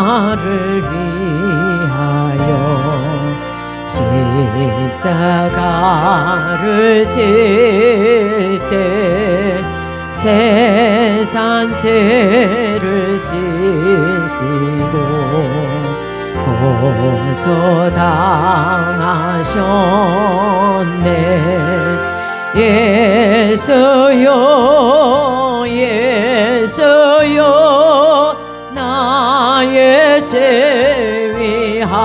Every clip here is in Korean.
나를 위하여 십자가를 질 때 세상 죄를 지시고 고초당하셨네. 예수여 예수여 나의 죄 위하여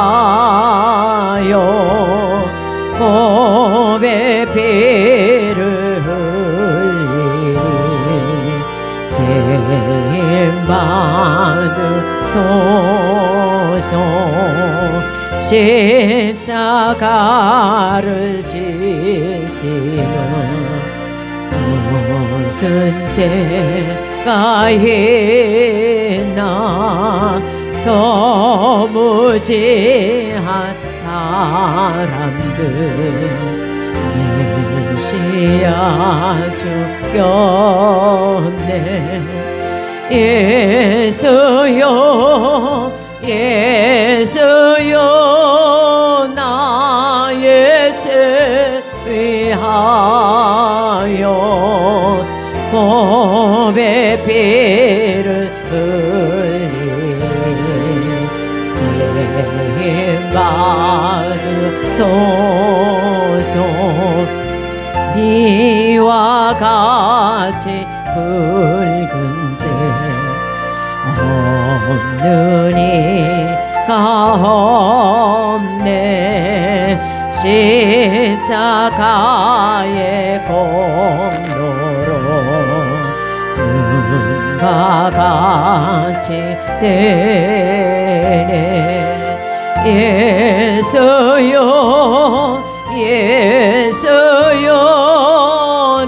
보배 피를 흘리니 죄인 받으소서. 십자가를 지시는 무슨 죄가 있나. 저 무지한 사람들 메시아 죽였네. 예수여 예수여 나의 죄 위하여 보배 피를 흘리니 죄인 받으소서. 이와 같이 붉은 죄 없는 이가 없네. 십자가의 공로로 눈과 같이 되네. 예수여 예수여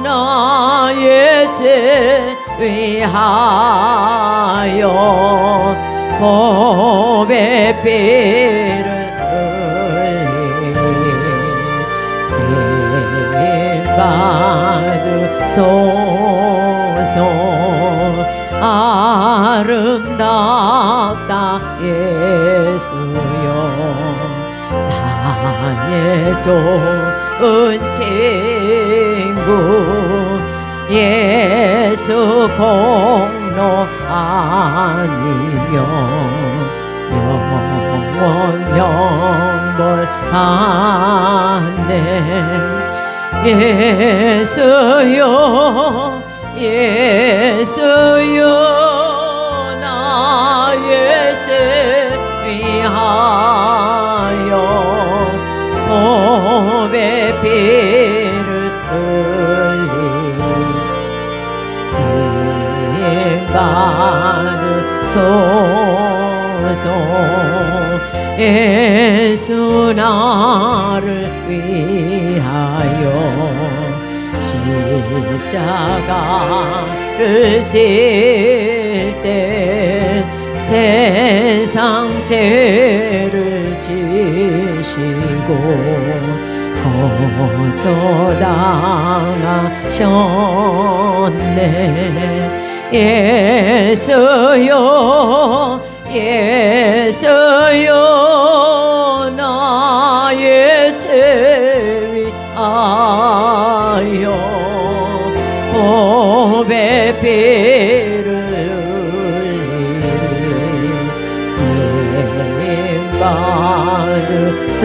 나의 죄 위하여 보배 피를 흘리니 죄인 받으소서. 아름답다 예수여 나의 좋은 친구. 예수 공로 아니면 영원 영벌하네. 예수여 예수여 나의 죄 위하여 보배 피를 흘리니 죄인 받으소서. 예수 나를 위하여 십자가를 질 때 세상 죄를 지시고 고초당하셨네. 예수여 예수여 나의 죄 위하여 보배 피를 흘리니 죄인 받으소서.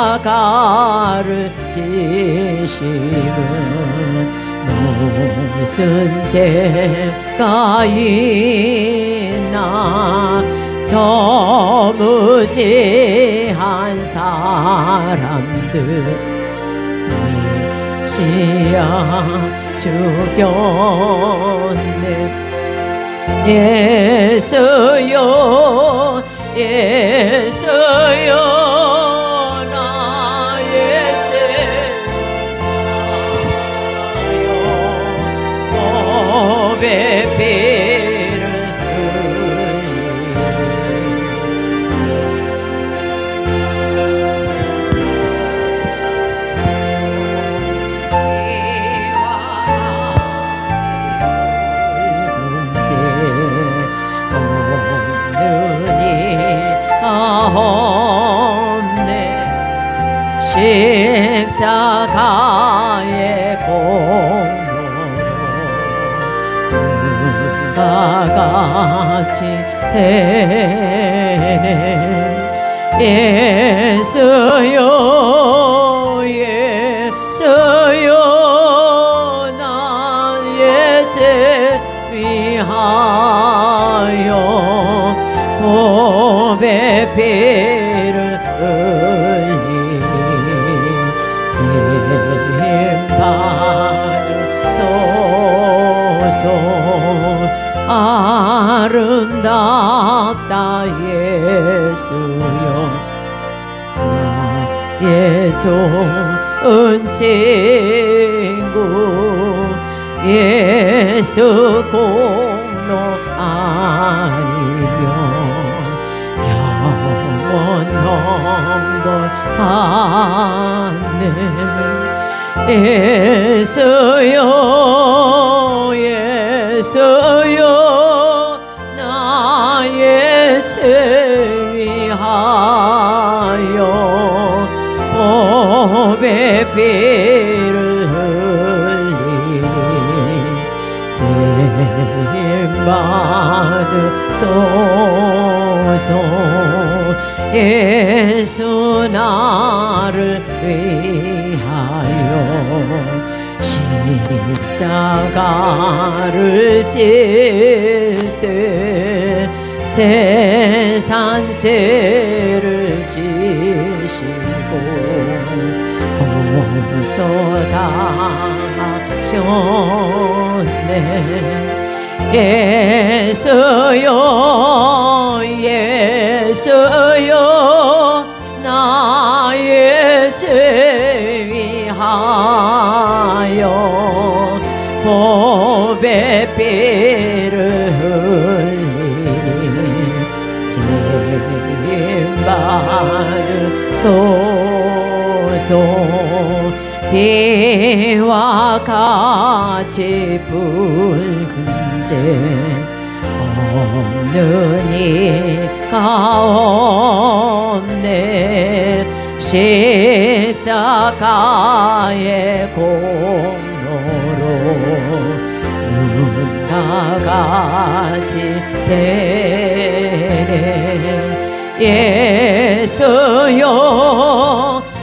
십자가를 지시는 무슨 죄가 있나. 저 무지한 사람들 메시아 죽였네. 예수여 예수여 나의 죄 보배 피를 흘리니 십자가의 공로로 은과 같이 되네. 예수여 예수여 나 예수 위하여 보배 피를 흘리니 진 받으소서. 아름답다 예수여 나의 좋은 친구. 예수 공로 아니면 영원 형벌하네. 예수여 예수여 나의 죄 위하여 보배 피를 흘리니 진 받으소서. 예수 나를 위하여 십자가를 질 때 세상 죄를 지시고 고쳐당하셨네. 예수여 예수여 나의 죄 위하여 보배 피를 흘리니 진 받으소서. 비와 같이 붉은 제 없는 이 가운데 십자가의 공로로 눈 나가시 되네. 예수여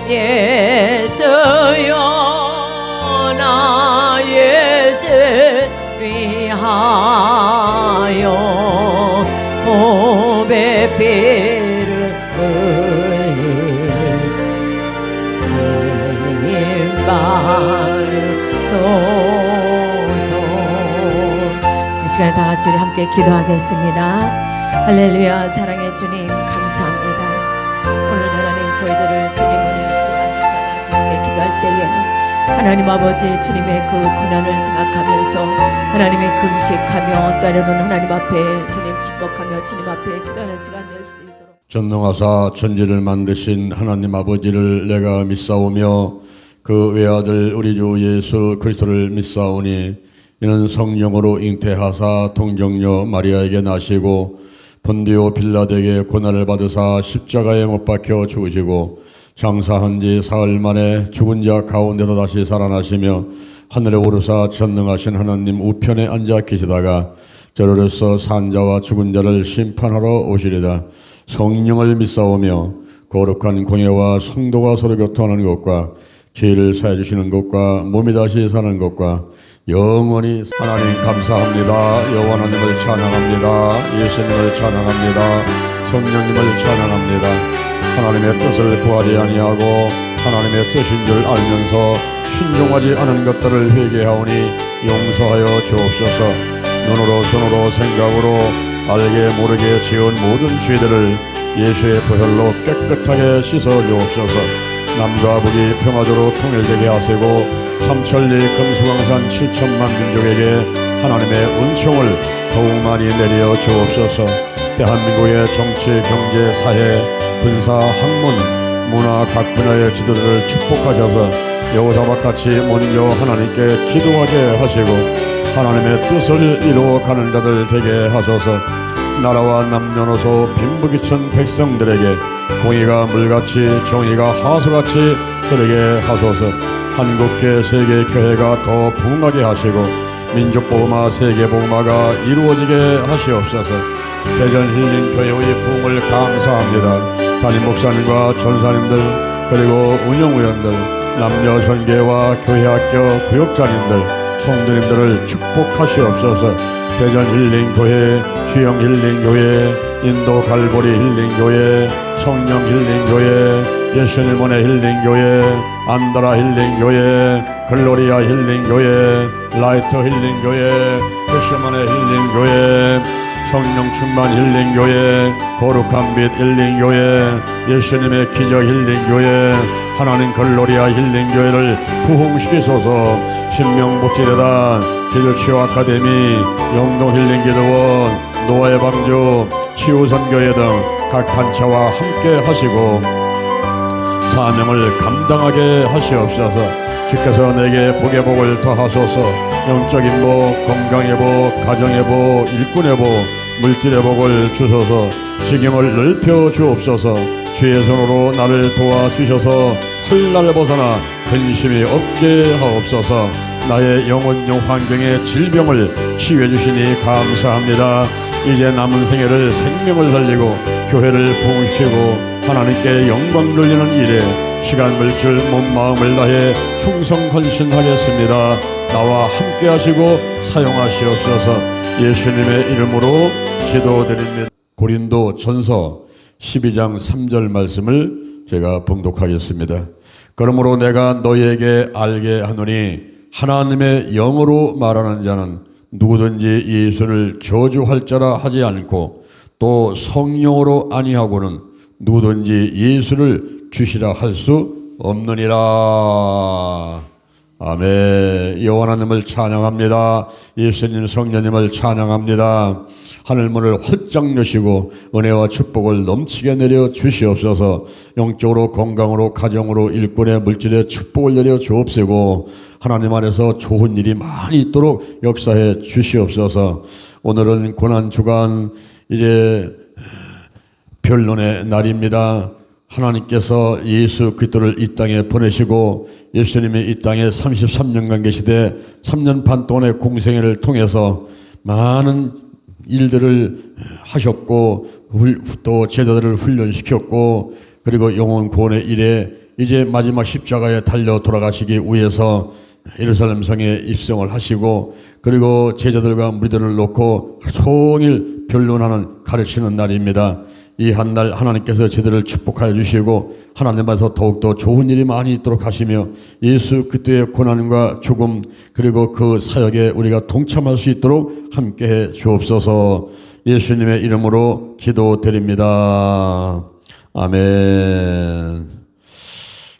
예수여 나의 죄 위하여 보배 피를 흘리니 진 받으소서. 이 시간 다 같이 우리 함께 기도하겠습니다. 할렐루야. 사랑의 주님 감사합니다. 오늘 하나님 저희들을 주님을 의지하면서 나서 함께 기도할 때에 하나님 아버지 주님의 그 고난을 생각하면서 하나님의 금식하며 때로는 하나님 앞에 주님 축복하며 주님 앞에 기도하는 시간 될 수 있도록 전능하사 천지를 만드신 하나님 아버지를 내가 믿사오며 그 외아들 우리 주 예수 그리스도를 믿사오니 이는 성령으로 잉태하사 동정녀 마리아에게 나시고 본디오 빌라도에게 고난을 받으사 십자가에 못 박혀 죽으시고 장사한 지 사흘 만에 죽은 자 가운데서 다시 살아나시며 하늘에 오르사 전능하신 하나님 우편에 앉아 계시다가 저로서 산 자와 죽은 자를 심판하러 오시리다. 성령을 믿사오며 거룩한 공예와 성도가 서로 교통하는 것과 죄를 사해 주시는 것과 몸이 다시 사는 것과 영원히 하나님 감사합니다. 여호와 하나님을 찬양합니다. 예수님을 찬양합니다. 성령님을 찬양합니다. 하나님의 뜻을 구하지 아니하고 하나님의 뜻인 줄 알면서 순종하지 않은 것들을 회개하오니 용서하여 주옵소서. 눈으로 손으로 생각으로 알게 모르게 지은 모든 죄들을 예수의 보혈로 깨끗하게 씻어 주옵소서. 남과 북이 평화적으로 통일되게 하시고 삼천리 금수강산 7천만 민족에게 하나님의 은총을 더욱 많이 내려 주옵소서. 대한민국의 정치, 경제, 사회, 군사, 학문, 문화 각 분야의 지도자를 축복하셔서 여호사박같이 먼저 하나님께 기도하게 하시고 하나님의 뜻을 이루어가는 자들 되게 하소서. 나라와 남녀노소 빈부귀천 백성들에게 공의가 물같이 정의가 하수같이 흐르게 하소서. 한국계 세계교회가 더 부흥하게 하시고 민족복음화 세계복음화가 이루어지게 하시옵소서. 대전 힐링교회의 부흥을 감사합니다. 담임 목사님과 전사님들 그리고 운영위원들 남녀 전계와 교회학교 구역장님들 성도님들을 축복하시옵소서. 대전 힐링교회, 주영 힐링교회, 인도 갈보리 힐링교회, 성령 힐링교회, 예수님원의 힐링교회, 안다라 힐링교회, 글로리아 힐링교회, 라이트 힐링교회, 예수님원의 힐링교회, 성령 충만 힐링교회, 거룩한 빛 힐링교회, 예수님의 기적 힐링교회, 하나님 글로리아 힐링교회를 부흥시키소서. 신명복지재단, 기도치유 아카데미, 영동 힐링기도원, 노아의 방주, 치유선교회 등 각 단체와 함께 하시고 사명을 감당하게 하시옵소서. 주께서 내게 복의 복을 더하소서. 영적인 복, 건강의 복, 가정의 복, 일꾼의 복, 물질의 복을 주소서. 직임을 넓혀 주옵소서. 주의 손으로 나를 도와주셔서 홀날 벗어나 근심이 없게 하옵소서. 나의 영혼용 환경의 질병을 치유해 주시니 감사합니다. 이제 남은 생애를 생명을 살리고 교회를 부흥시키고 하나님께 영광 돌리는 일에 시간 물질 몸 마음을 다해 충성 헌신하겠습니다. 나와 함께 하시고 사용하시옵소서. 예수님의 이름으로 기도드립니다. 고린도 전서 12장 3절 말씀을 제가 봉독하겠습니다. 그러므로 내가 너희에게 알게 하노니 하나님의 영으로 말하는 자는 누구든지 예수를 저주할 자라 하지 않고 또 성령으로 아니하고는 누구든지 예수를 주시라 할 수 없느니라. 아멘. 여호와 하나님을 찬양합니다. 예수님 성령님을 찬양합니다. 하늘문을 활짝 여시고 은혜와 축복을 넘치게 내려 주시옵소서. 영적으로 건강으로 가정으로 일꾼의 물질의 축복을 내려 주옵시고 하나님 안에서 좋은 일이 많이 있도록 역사해 주시옵소서. 오늘은 고난주간 이제 변론의 날입니다. 하나님께서 예수 그리스도를 이 땅에 보내시고 예수님이 이 땅에 33년간 계시되 3년 반 동안의 공생애를 통해서 많은 일들을 하셨고 또 제자들을 훈련시켰고 그리고 영혼 구원의 일에 이제 마지막 십자가에 달려 돌아가시기 위해서 예루살렘 성에 입성을 하시고 그리고 제자들과 무리들을 놓고 종일 변론하는 가르치는 날입니다. 이 한 날 하나님께서 제자들을 축복하여 주시고 하나님께서 더욱더 좋은 일이 많이 있도록 하시며 예수 그리스도의 고난과 죽음 그리고 그 사역에 우리가 동참할 수 있도록 함께해 주옵소서. 예수님의 이름으로 기도드립니다. 아멘.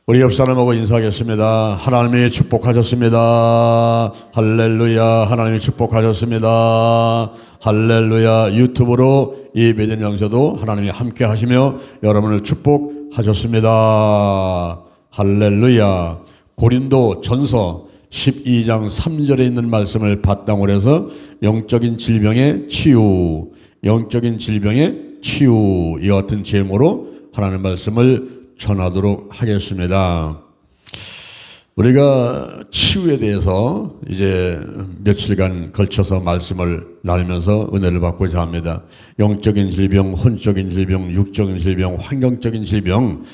우리 옆 사람하고 인사하겠습니다. 하나님이 축복하셨습니다. 할렐루야. 하나님이 축복하셨습니다. 할렐루야. 유튜브로 이 매년 양서도 하나님이 함께 하시며 여러분을 축복하셨습니다. 할렐루야. 고린도 전서 12장 3절에 있는 말씀을 바탕으로 해서 영적인 질병의 치유, 영적인 질병의 치유 이 같은 제목으로 하나님의 말씀을 전하도록 하겠습니다. 우리가 치유에 대해서 이제 며칠간 걸쳐서 말씀을 나누면서 은혜를 받고자 합니다. 영적인 질병, 혼적인 질병, 육적인 질병, 환경적인 질병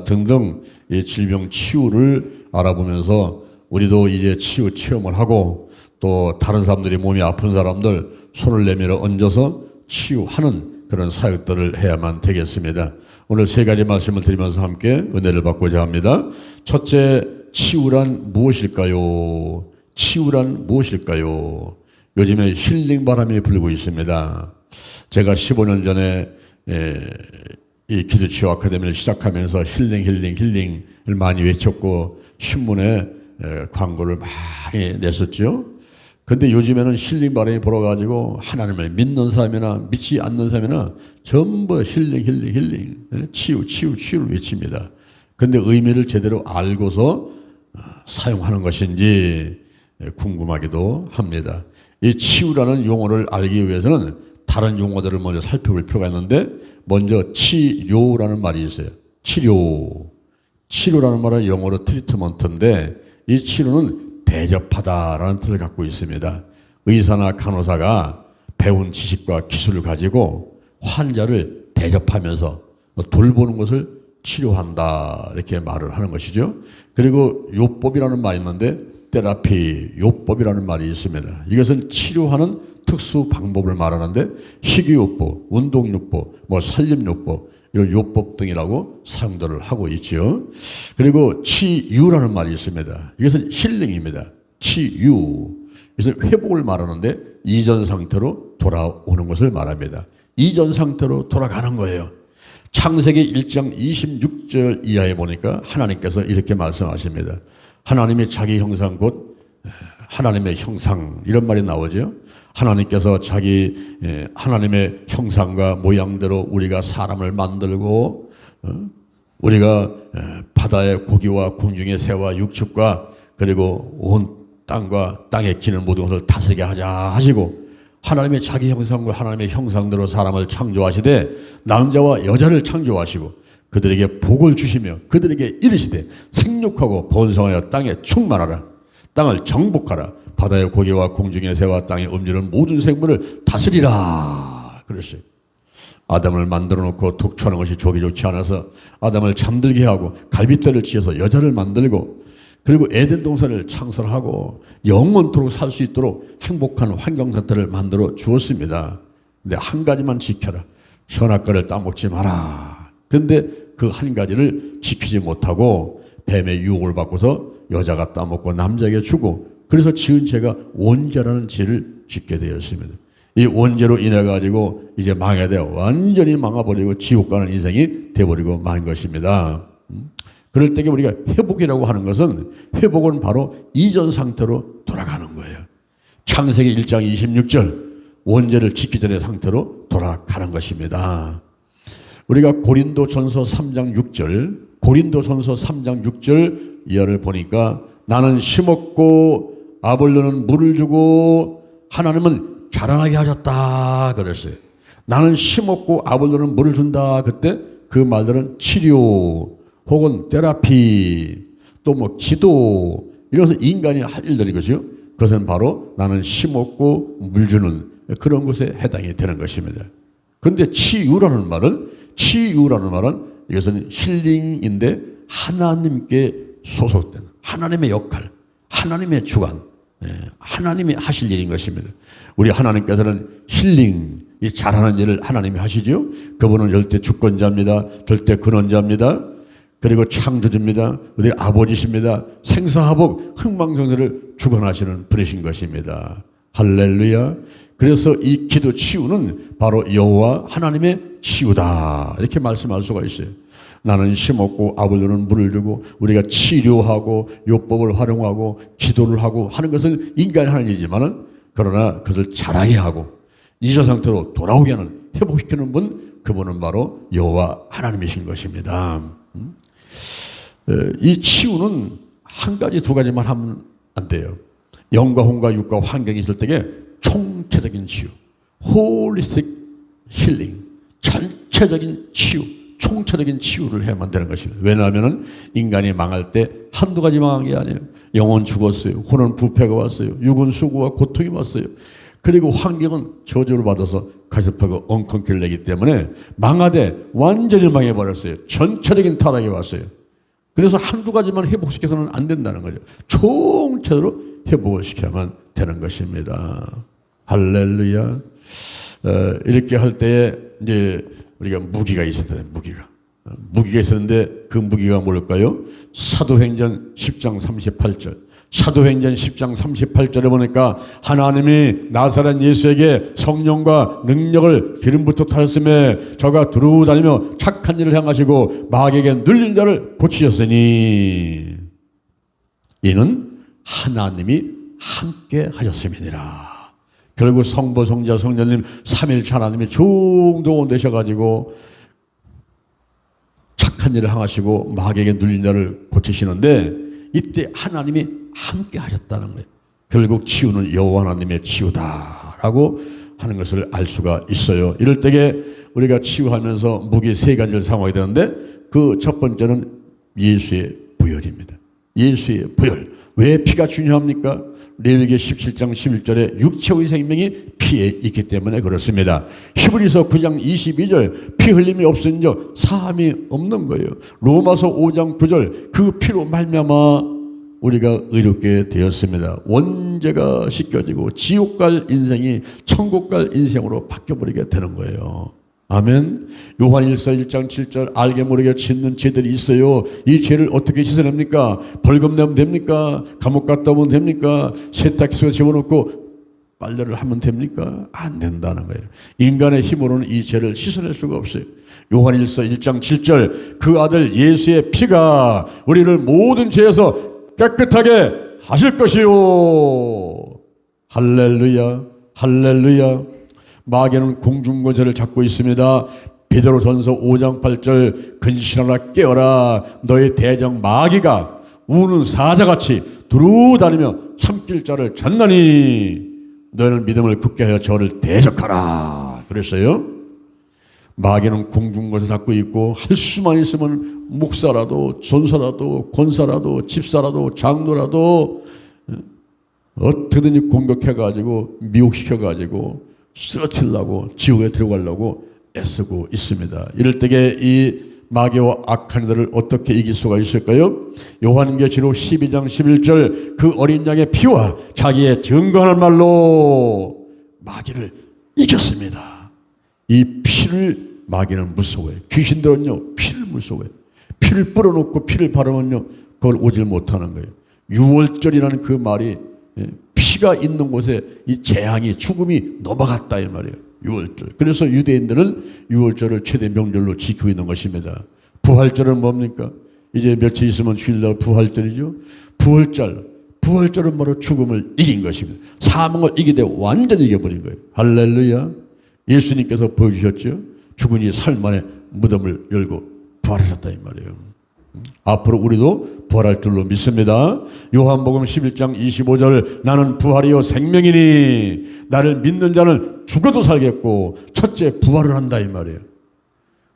등등 이 질병 치유를 알아보면서 우리도 이제 치유 체험을 하고 또 다른 사람들이 몸이 아픈 사람들 손을 내밀어 얹어서 치유하는 그런 사역들을 해야만 되겠습니다. 오늘 세 가지 말씀을 드리면서 함께 은혜를 받고자 합니다. 첫째, 치유란 무엇일까요? 치유란 무엇일까요? 요즘에 힐링 바람이 불고 있습니다. 제가 15년 전에 이 기도치유 아카데미를 시작하면서 힐링을 많이 외쳤고 신문에 광고를 많이 냈었죠. 근데 요즘에는 힐링 바람이 불어가지고 하나님을 믿는 사람이나 믿지 않는 사람이나 전부 힐링, 치유를 외칩니다. 근데 의미를 제대로 알고서 사용하는 것인지 궁금하기도 합니다. 이 치유라는 용어를 알기 위해서는 다른 용어들을 먼저 살펴볼 필요가 있는데 먼저 치료라는 말이 있어요. 치료라는 말은 영어로 트리트먼트인데 이 치료는 대접하다라는 뜻을 갖고 있습니다. 의사나 간호사가 배운 지식과 기술을 가지고 환자를 대접하면서 돌보는 것을 치료한다 이렇게 말을 하는 것이죠. 그리고 요법이라는 말이 있는데 테라피, 요법이라는 말이 있습니다. 이것은 치료하는 특수 방법을 말하는데 식이요법, 운동요법, 살림요법 이런 요법 등이라고 사용들을 하고 있죠. 그리고 치유라는 말이 있습니다. 이것은 힐링입니다. 치유. 이것은 회복을 말하는데 이전 상태로 돌아오는 것을 말합니다. 이전 상태로 돌아가는 거예요. 창세기 1장 26절 이하에 보니까 하나님께서 이렇게 말씀하십니다. 하나님이 자기 형상 곧 하나님의 형상 이런 말이 나오죠. 하나님께서 하나님의 형상과 모양대로 우리가 사람을 만들고 우리가 바다의 고기와 공중의 새와 육축과 그리고 온 땅과 땅에 기는 모든 것을 다스리게 하자 하시고 하나님의 자기 형상과 하나님의 형상대로 사람을 창조하시되 남자와 여자를 창조하시고 그들에게 복을 주시며 그들에게 이르시되 생육하고 번성하여 땅에 충만하라 땅을 정복하라 바다의 고기와 공중의 새와 땅에 움직이는 모든 생물을 다스리라 그랬어요. 아담을 만들어 놓고 독초하는 것이 좋기 좋지 않아서 아담을 잠들게 하고 갈빗대를 지어서 여자를 만들고 그리고 에덴 동산을 창설하고 영원토록 살 수 있도록 행복한 환경 상태를 만들어 주었습니다. 근데 한 가지만 지켜라. 선악과를 따먹지 마라. 근데 그 한 가지를 지키지 못하고 뱀의 유혹을 받고서 여자가 따먹고 남자에게 주고 그래서 지은 죄가 원죄라는 죄를 짓게 되었습니다. 이 원죄로 인해 가지고 이제 망하게 되어 완전히 망해버리고 지옥 가는 인생이 돼버리고 만 것입니다. 그럴 때 우리가 회복이라고 하는 것은 회복은 바로 이전 상태로 돌아가는 거예요. 창세기 1장 26절 원죄를 짓기 전의 상태로 돌아가는 것입니다. 우리가 고린도전서 3장 6절 이하를 보니까 나는 심었고 아볼로는 물을 주고 하나님은 자라나게 하셨다 그랬어요. 나는 심었고 아볼로는 물을 준다. 그때 그 말들은 치료 혹은 테라피 또 기도 이런 것은 인간이 할 일들이거든요. 그것은 바로 나는 심었고 물 주는 그런 것에 해당이 되는 것입니다. 그런데 치유라는 말은 이것은 힐링인데 하나님께 소속된 하나님의 역할, 하나님의 주관, 하나님이 하실 일인 것입니다. 우리 하나님께서는 힐링, 이 잘하는 일을 하나님이 하시죠. 그분은 절대 주권자입니다. 절대 근원자입니다. 그리고 창조주입니다. 우리 아버지십니다. 생사화복, 흥망성쇠를 주관하시는 분이신 것입니다. 할렐루야. 그래서 이 기도 치유는 바로 여호와 하나님의 치유다 이렇게 말씀할 수가 있어요. 나는 심었고 아볼로는 물을 주고 우리가 치료하고 요법을 활용하고 기도를 하고 하는 것은 인간이 하는 일이지만 그러나 그것을 잘하게 하고 이전 상태로 돌아오게 하는 회복시키는 분 그분은 바로 여호와 하나님이신 것입니다. 이 치유는 한 가지 두 가지만 하면 안 돼요. 영과 혼과 육과 환경이 있을 때에 총체적인 치유, 홀리스틱 힐링, 전체적인 치유, 총체적인 치유를 해야만 되는 것입니다. 왜냐하면 인간이 망할 때 한두 가지 망한 게 아니에요. 영은 죽었어요. 혼은 부패가 왔어요. 육은 수고와 고통이 왔어요. 그리고 환경은 저주를 받아서 가시파고 엉겅퀴를 내기 때문에 망하되 완전히 망해버렸어요. 전체적인 타락이 왔어요. 그래서 한두 가지만 회복시켜서는 안 된다는 거죠. 총체로 회복을 시켜야만 되는 것입니다. 할렐루야. 이렇게 할 때에 이제 우리가 무기가 있었잖아요. 무기가 있었는데 그 무기가 뭘까요? 사도행전 10장 38절. 사도행전 10장 38절에 보니까 하나님이 나사렛 예수에게 성령과 능력을 기름부터 타셨음에 저가 두루 다니며 착한 일을 행하시고 마귀에게 눌린 자를 고치셨으니 이는 하나님이 함께 하셨음이니라. 결국 성부, 성자, 성령님 삼일체 하나님이 총동원 되셔가지고 착한 일을 행하시고 마귀에게 눌린 자를 고치시는데 이때 하나님이 함께 하셨다는 거예요. 결국 치유는 여호와 하나님의 치유다라고 하는 것을 알 수가 있어요. 이럴 때에 우리가 치유하면서 무기 세 가지를 사용하게 되는데 그 첫 번째는 예수의 부혈입니다. 예수의 부혈. 왜 피가 중요합니까? 레위기 17장 11절에 육체의 생명이 피에 있기 때문에 그렇습니다. 히브리서 9장 22절 피 흘림이 없은즉 사함이 없는 거예요. 로마서 5장 9절 그 피로 말미암아 우리가 의롭게 되었습니다. 원죄가 씻겨지고 지옥 갈 인생이 천국 갈 인생으로 바뀌어버리게 되는 거예요. 아멘. 요한일서 1장 7절 알게 모르게 짓는 죄들이 있어요. 이 죄를 어떻게 씻어냅니까? 벌금 내면 됩니까? 감옥 갔다 오면 됩니까? 세탁기소에 집어넣고 빨래를 하면 됩니까? 안 된다는 거예요. 인간의 힘으로는 이 죄를 씻어낼 수가 없어요. 요한일서 1장 7절 그 아들 예수의 피가 우리를 모든 죄에서 깨끗하게 하실 것이요. 할렐루야, 할렐루야. 마귀는 공중권세를 잡고 있습니다. 베드로전서 5장 8절 근신하라 깨어라 너의 대적 마귀가 우는 사자같이 두루다니며 참길 자를 찾나니 너희는 믿음을 굳게 하여 저를 대적하라 그랬어요. 마귀는 공중권세 잡고 있고 할 수만 있으면 목사라도 전사라도 권사라도 집사라도 장로라도 어떻게든지 공격해가지고 미혹시켜가지고 쓰러뜨리려고 지옥에 들어가려고 애쓰고 있습니다. 이럴 때에 이 마귀와 악한 이들을 어떻게 이길 수가 있을까요? 요한계시록 12장 11절 그 어린 양의 피와 자기의 증거하는 말로 마귀를 이겼습니다. 이 피를 마귀는 무서워해요. 귀신들은요 피를 무서워해요. 피를 뿌려놓고 피를 바르면요 그걸 오질 못하는 거예요. 유월절이라는 그 말이 피가 있는 곳에 이 재앙이 죽음이 넘어갔다 이 말이에요. 유월절. 그래서 유대인들은 유월절을 최대 명절로 지키고 있는 것입니다. 부활절은 뭡니까? 이제 며칠 있으면 주일날 부활절이죠. 부활절은 바로 죽음을 이긴 것입니다. 사망을 이기되 완전히 이겨버린 거예요. 할렐루야. 예수님께서 보여주셨죠. 죽은 이 삶 만에 무덤을 열고 부활하셨다 이 말이에요. 앞으로 우리도 부활할 줄로 믿습니다. 요한복음 11장 25절 나는 부활이요 생명이니 나를 믿는 자는 죽어도 살겠고 첫째 부활을 한다 이 말이에요.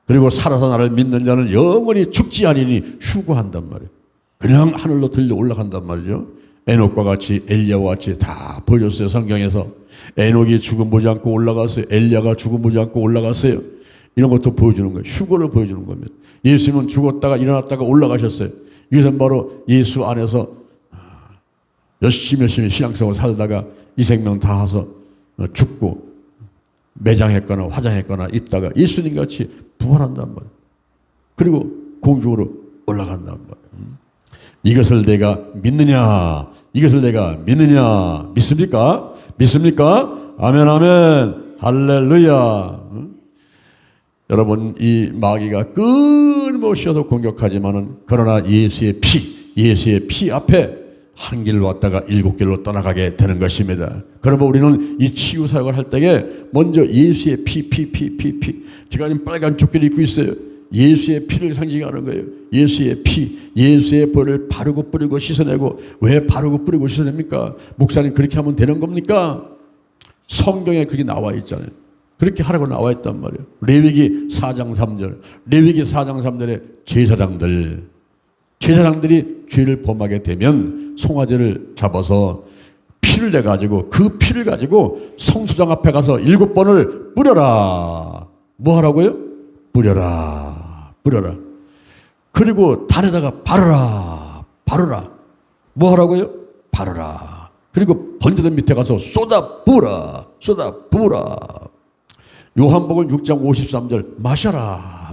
그리고 살아서 나를 믿는 자는 영원히 죽지 아니니 휴거한단 말이에요. 그냥 하늘로 들려 올라간단 말이죠. 에녹과 같이 엘리야와 같이 다 보여줬어요. 성경에서 에녹이 죽음 보지 않고 올라갔어요. 엘리야가 죽음 보지 않고 올라갔어요. 이런 것도 보여주는 거예요. 휴거를 보여주는 겁니다. 예수님은 죽었다가 일어났다가 올라가셨어요. 이것은 바로 예수 안에서 열심히 신앙생활 살다가 이 생명 다해서 죽고 매장했거나 화장했거나 있다가 예수님같이 부활한단 말이에요. 그리고 공중으로 올라간단 말이에요. 이것을 내가 믿느냐? 이것을 내가 믿느냐? 믿습니까? 믿습니까? 아멘 아멘 할렐루야. 여러분 이 마귀가 끊임없이 공격하지만은 그러나 예수의 피 앞에 한 길로 왔다가 7길로 떠나가게 되는 것입니다. 그러면 우리는 이 치유 사역을 할 때에 먼저 예수의 피 제가 지금 빨간 조끼를 입고 있어요. 예수의 피를 상징하는 거예요. 예수의 피, 예수의 벌을 바르고 뿌리고 씻어내고. 왜 바르고 뿌리고 씻어냅니까? 목사님 그렇게 하면 되는 겁니까? 성경에 그게 나와 있잖아요. 그렇게 하라고 나와 있단 말이에요. 레위기 4장 3절. 레위기 4장 3절에 제사장들이 죄를 범하게 되면 송아지를 잡아서 피를 내가지고 그 피를 가지고 성수장 앞에 가서 7번을 뿌려라. 뭐 하라고요? 뿌려라. 그리고 단에다가 바르라. 뭐 하라고요? 바르라. 그리고 번제단 밑에 가서 쏟아 부으라. 요한복음 6장 53절 마셔라.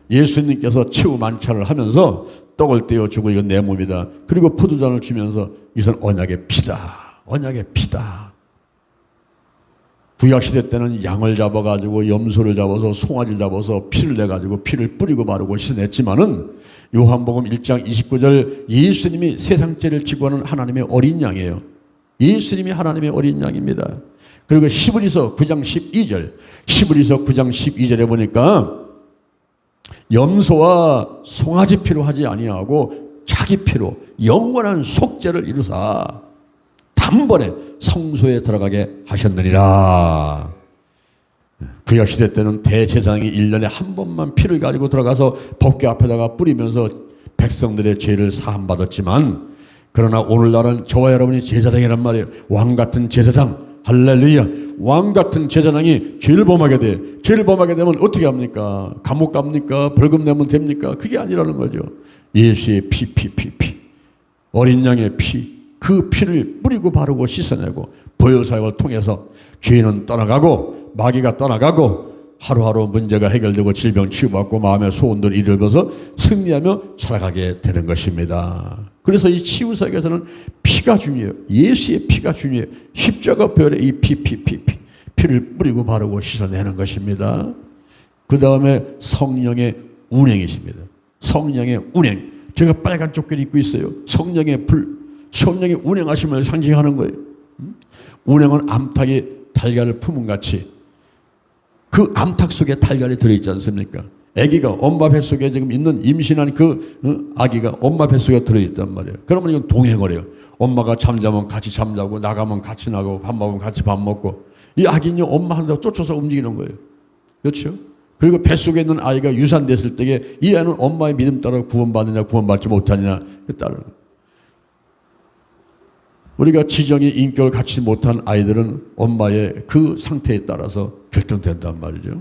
예수님께서 최후 만찬을 하면서 떡을 떼어주고 이건 내 몸이다. 그리고 포도잔을 주면서 이것은 언약의 피다. 구약시대 때는 양을 잡아가지고 염소를 잡아서 송아지를 잡아서 피를 내가지고 피를 뿌리고 바르고 씻어냈지만은 요한복음 1장 29절 예수님이 세상죄를 지고 하는 하나님의 어린 양이에요. 예수님이 하나님의 어린 양입니다. 그리고 히브리서 9장 12절에 보니까 염소와 송아지 피로 하지 아니하고 자기 피로 영원한 속죄를 이루사 다 단번에 성소에 들어가게 하셨느니라. 구약 시대 때는 대제사장이 1년에 한 번만 피를 가지고 들어가서 법궤 앞에다가 뿌리면서 백성들의 죄를 사함받았지만, 그러나 오늘날은 저와 여러분이 제사장이란 말이에요. 왕같은 제사장, 할렐루야. 왕같은 제사장이 죄를 범하게 돼. 죄를 범하게 되면 어떻게 합니까? 감옥 갑니까? 벌금 내면 됩니까? 그게 아니라는 거죠. 예수의 피. 어린 양의 피. 그 피를 뿌리고 바르고 씻어내고 보혈사역을 통해서 죄는 떠나가고 마귀가 떠나가고 하루하루 문제가 해결되고 질병 치유받고 마음의 소원들 이루어져서 승리하며 살아가게 되는 것입니다. 그래서 이 치유사역에서는 피가 중요해요. 예수의 피가 중요해요. 십자가 보혈의 이 피를 뿌리고 바르고 씻어내는 것입니다. 그 다음에 성령의 운행이십니다. 성령의 운행. 제가 빨간 조끼를 입고 있어요. 성령의 불. 성령의 운행하심을 상징하는 거예요. 운행은 암탉이 달걀을 품은 같이 그 암탉 속에 달걀이 들어있지 않습니까? 아기가 엄마 뱃속에 지금 있는 임신한 그 아기가 엄마 뱃속에 들어있단 말이에요. 그러면 이건 동행을 해요. 엄마가 잠자면 같이 잠자고 나가면 같이 나가고 밥 먹으면 같이 밥 먹고 이 아기는 엄마 한다고 쫓아서 움직이는 거예요. 그렇죠? 그리고 뱃속에 있는 아이가 유산됐을 때에 이 아이는 엄마의 믿음 따라 구원받느냐 구원받지 못하느냐 따르는 거예요. 우리가 지정이 인격을 갖추지 못한 아이들은 엄마의 그 상태에 따라서 결정된단 말이죠.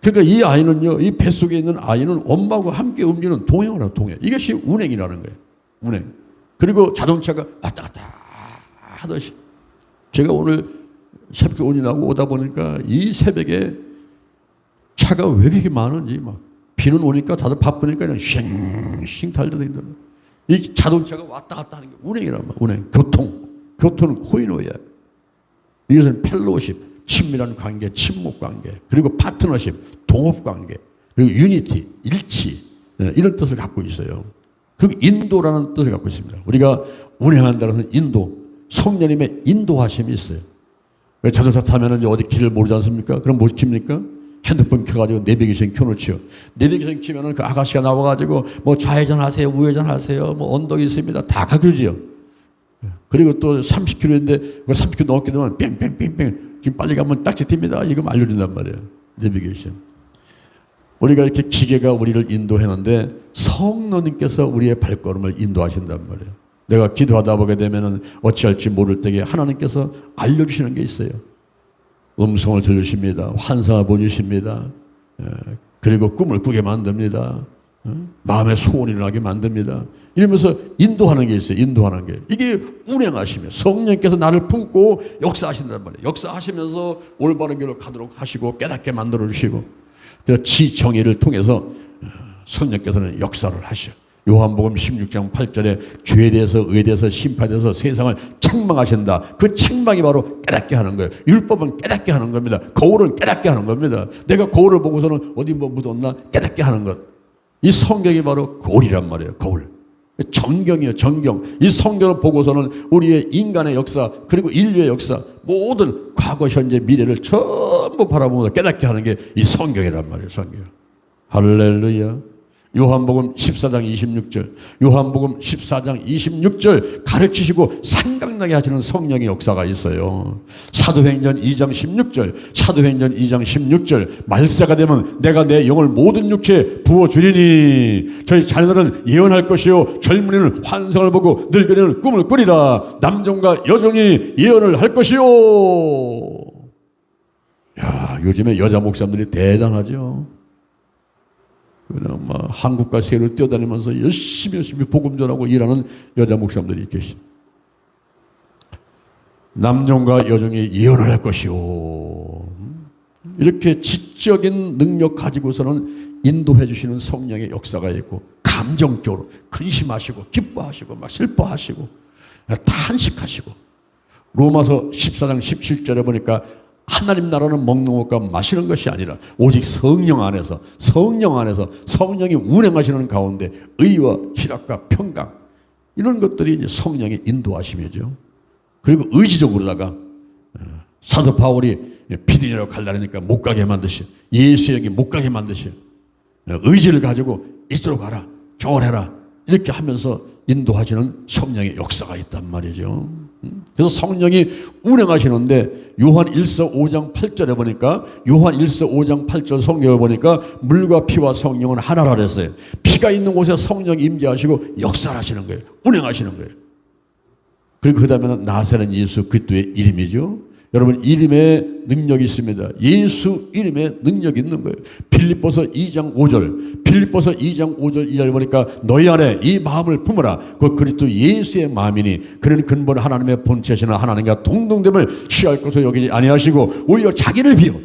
그러니까 이 아이는요, 이 뱃속에 있는 아이는 엄마하고 함께 움직이는 동행을 하는 동행. 이것이 운행이라는 거예요. 운행. 그리고 자동차가 왔다 갔다 하듯이. 제가 오늘 새벽에 운전하고 오다 보니까 이 새벽에 차가 왜 그렇게 많은지 막 비는 오니까 다들 바쁘니까 그냥 쉥쉥 달려다니더라고요. 이 자동차가 왔다 갔다 하는 게 운행이란 말이야. 운행. 교통은 코이노야. 이것은 펠로십, 친밀한 관계, 친목 관계, 그리고 파트너십, 동업 관계, 그리고 유니티, 일치, 이런 뜻을 갖고 있어요. 그리고 인도라는 뜻을 갖고 있습니다. 우리가 운행한다는 것은 인도, 성령님의 인도하심이 있어요. 왜 자동차 타면은 어디 길을 모르지 않습니까? 그럼 뭐 킵니까? 핸드폰 켜가지고 내비게이션 켜놓지요. 내비게이션 켜면은 그 아가씨가 나와가지고 뭐 좌회전 하세요, 우회전 하세요, 뭐 언덕이 있습니다. 다 가르쳐줘요. 그리고 또 30km인데 30km 넘게 되면 뺑뺑뺑뺑 지금 빨리 가면 딱지 틉니다. 이거 알려준단 말이에요. 내비게이션. 우리가 이렇게 기계가 우리를 인도하는데 성령님께서 우리의 발걸음을 인도하신단 말이에요. 내가 기도하다 보게 되면은 어찌할지 모를 때에 하나님께서 알려주시는 게 있어요. 음성을 들으십니다. 환상을 보여주십니다. 그리고 꿈을 꾸게 만듭니다. 마음의 소원이 일어나게 만듭니다. 이러면서 인도하는 게 있어요. 인도하는 게. 이게 운행하시면 성령께서 나를 품고 역사하신단 말이에요. 역사하시면서 올바른 길로 가도록 하시고 깨닫게 만들어주시고 그래서 지정의를 통해서 성령께서는 역사를 하셔. 요한복음 16장 8절에 죄에 대해서 의에 대해서 심판에 대해서 세상을 책망하신다. 그 책망이 바로 깨닫게 하는 거예요. 율법은 깨닫게 하는 겁니다. 거울은 깨닫게 하는 겁니다. 내가 거울을 보고서는 어디 뭐 묻었나 깨닫게 하는 것. 이 성경이 바로 거울이란 말이에요. 거울. 정경이에요. 정경. 이 성경을 보고서는 우리의 인간의 역사 그리고 인류의 역사 모든 과거 현재 미래를 전부 바라보면서 깨닫게 하는 게 이 성경이란 말이에요. 성경. 할렐루야. 요한복음 14장 26절, 요한복음 14장 26절 가르치시고 생각나게 하시는 성령의 역사가 있어요. 사도행전 2장 16절, 사도행전 2장 16절 말세가 되면 내가 내 영을 모든 육체에 부어주리니 저희 자녀들은 예언할 것이요 젊은이는 환상을 보고 늙은이는 꿈을 꾸리라. 남종과 여종이 예언을 할 것이요. 야, 요즘에 여자 목사님들이 대단하죠. 그냥 막 한국과 세계로 뛰어다니면서 열심히 복음 전하고 일하는 여자 목사님들이 계십니다. 남종과 여종이 예언을 할 것이요. 이렇게 지적인 능력 가지고서는 인도해 주시는 성령의 역사가 있고 감정적으로 근심하시고 기뻐하시고 막 슬퍼하시고 탄식하시고 로마서 14장 17절에 보니까 하나님 나라는 먹는 것과 마시는 것이 아니라 오직 성령 안에서 성령이 운행하시는 가운데 의와 희락과 평강 이런 것들이 이제 성령의 인도하심이죠. 그리고 의지적으로다가 사도 바울이 비두니아로 갈라니까 못 가게 만드시 예수에게 못 가게 만드시 의지를 가지고 이쪽으로 가라 정월해라 이렇게 하면서 인도하시는 성령의 역사가 있단 말이죠. 그래서 성령이 운행하시는데 요한 1서 5장 8절에 보니까 요한 1서 5장 8절 성경을 보니까 물과 피와 성령은 하나라 그랬어요. 피가 있는 곳에 성령이 임재하시고 역사하시는 거예요. 운행하시는 거예요. 그리고 그 다음에는 나사렛 예수 그리스도의 이름이죠. 여러분 이름에 능력이 있습니다. 예수 이름에 능력이 있는 거예요. 빌립보서 2장 5절 빌립보서 2장 5절 이하를 보니까 너희 안에 이 마음을 품으라. 그 그리스도 예수의 마음이니 그는 근본 하나님의 본체시나 하나님과 동등됨을 취할 것으로 여기지 아니하시고 오히려 자기를 비워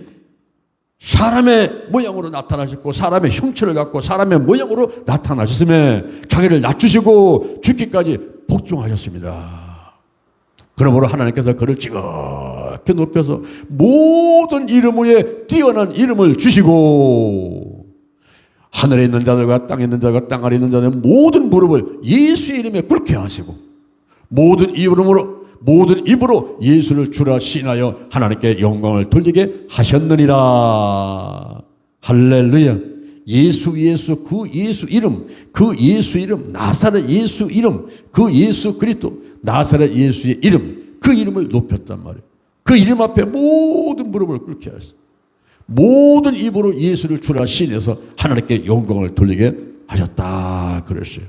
사람의 모양으로 나타나셨고 사람의 형체를 갖고 사람의 모양으로 나타나셨음에 자기를 낮추시고 죽기까지 복종하셨습니다. 그러므로 하나님께서 그를 지극히 높여서 모든 이름 위에 뛰어난 이름을 주시고 하늘에 있는 자들과 땅에 있는 자들과 땅 아래 있는 자들의 모든 무릎을 예수의 이름에 꿇게 하시고 모든 입으로 예수를 주라 시인하여 하나님께 영광을 돌리게 하셨느니라. 할렐루야. 예수 그 예수 이름 나사렛 예수 이름 그 예수 그리스도 나사렛 예수의 이름 그 이름을 높였단 말이에요. 그 이름 앞에 모든 무릎을 꿇게 하셨어요. 모든 입으로 예수를 주라 시인해서 하나님께 영광을 돌리게 하셨다 그랬어요.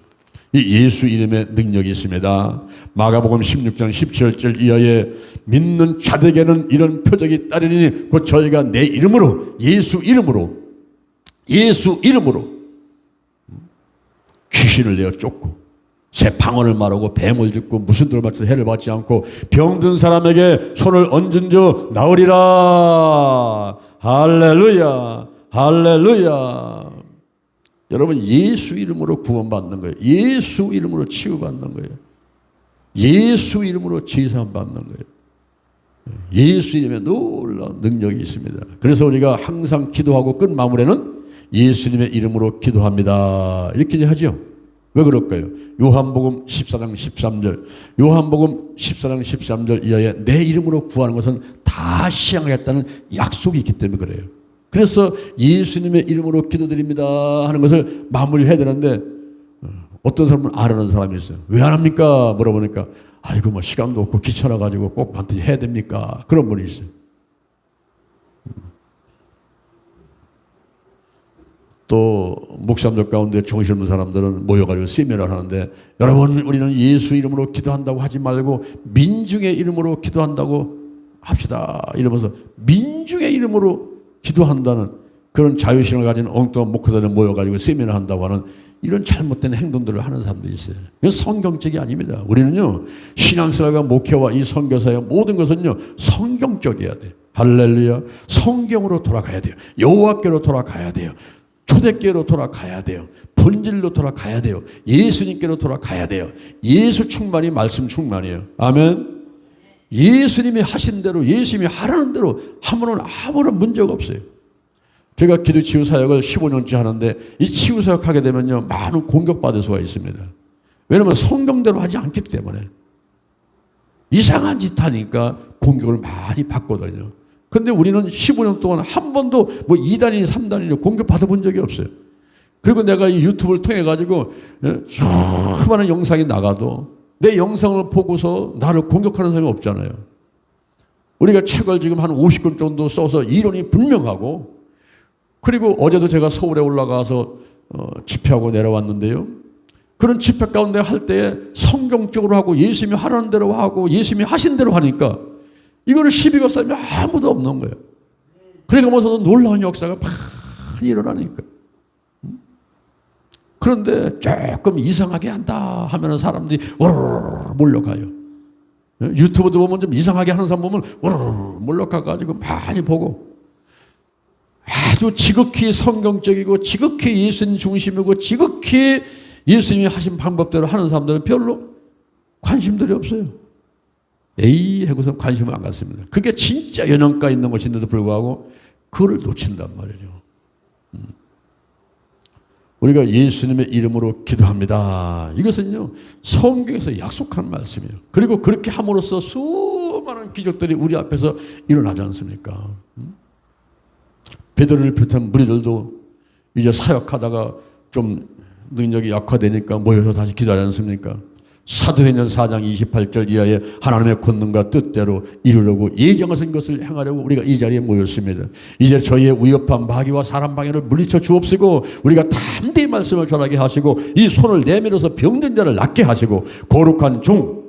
이 예수 이름에 능력이 있습니다. 마가복음 16장 17절 이하에 믿는 자들에게는 이런 표적이 따르니 곧 저희가 내 이름으로 예수 이름으로 귀신을 내어 쫓고 새 방언을 말하고 뱀을 짚고 무슨 돌 맞춰도 해를 받지 않고 병든 사람에게 손을 얹은 저 나으리라. 할렐루야 할렐루야. 여러분 예수 이름으로 구원받는 거예요. 예수 이름으로 치유받는 거예요. 예수 이름으로 제사받는 거예요. 예수 이름에 놀라운 능력이 있습니다. 그래서 우리가 항상 기도하고 끝 마무리는 예수님의 이름으로 기도합니다 이렇게 하죠. 왜 그럴까요? 요한복음 14장 13절 이하에 내 이름으로 구하는 것은 다 시행하겠다는 약속이 있기 때문에 그래요. 그래서 예수님의 이름으로 기도드립니다 하는 것을 마무리해야 되는데 어떤 사람은 안 하는 사람이 있어요. 왜 안 합니까? 물어보니까 아이고 뭐 시간도 없고 귀찮아가지고 꼭 반드시 해야 됩니까? 그런 분이 있어요. 또 목사님들 가운데 정신없는 사람들은 모여가지고 세미나를 하는데 여러분 우리는 예수 이름으로 기도한다고 하지 말고 민중의 이름으로 기도한다고 합시다 이러면서 민중의 이름으로 기도한다는 그런 자유신을 가진 엉뚱한 목회자들 모여가지고 세미나 한다고 하는 이런 잘못된 행동들을 하는 사람들이 있어요. 이건 성경적이 아닙니다. 우리는요 신앙생활과 목회와 이 선교사의 모든 것은요 성경적이어야 돼요. 할렐루야. 성경으로 돌아가야 돼요. 여호와께로 돌아가야 돼요. 초대교회로 돌아가야 돼요. 본질로 돌아가야 돼요. 예수님께로 돌아가야 돼요. 예수 충만이 말씀 충만이에요. 아멘. 예수님이 하신 대로 예수님이 하라는 대로 하면 아무런 문제가 없어요. 제가 기도 치유 사역을 15년째 하는데 이 치유 사역 하게 되면요 많은 공격받을 수가 있습니다. 왜냐하면 성경대로 하지 않기 때문에 이상한 짓 하니까 공격을 많이 받거든요. 근데 우리는 15년 동안 한 번도 뭐 2단이니 3단이니 공격 받아본 적이 없어요. 그리고 내가 이 유튜브를 통해 가지고 수많은 영상이 나가도 내 영상을 보고서 나를 공격하는 사람이 없잖아요. 우리가 책을 지금 한 50권 정도 써서 이론이 분명하고 그리고 어제도 제가 서울에 올라가서 집회하고 내려왔는데요. 그런 집회 가운데 할 때에 성경적으로 하고 예수님이 하라는 대로 하고 예수님이 하신 대로 하니까 이거를 시비 걸 사람이 아무도 없는 거예요. 그러니까 뭐서 놀라운 역사가 많이 일어나니까. 그런데 조금 이상하게 한다 하면 사람들이 워르르 몰려가요. 유튜브도 보면 좀 이상하게 하는 사람 보면 워르르 몰려가가지고 많이 보고 아주 지극히 성경적이고 지극히 예수님 중심이고 지극히 예수님이 하신 방법대로 하는 사람들은 별로 관심들이 없어요. 에이 하고서 관심을 안 갖습니다. 그게 진짜 연영가 있는 것인데도 불구하고 그걸 놓친단 말이죠. 우리가 예수님의 이름으로 기도합니다. 이것은요 성경에서 약속한 말씀이에요. 그리고 그렇게 함으로써 수많은 기적들이 우리 앞에서 일어나지 않습니까? 베드로를 비롯한 무리들도 이제 사역하다가 좀 능력이 약화되니까 모여서 다시 기도하지 않습니까? 사도행전 4장 28절 이하에 하나님의 권능과 뜻대로 이루려고 예정하신 것을 행하려고 우리가 이 자리에 모였습니다. 이제 저희의 위협한 마귀와 사람 방해를 물리쳐 주옵시고 우리가 담대히 말씀을 전하게 하시고 이 손을 내밀어서 병든 자를 낫게 하시고 거룩한 종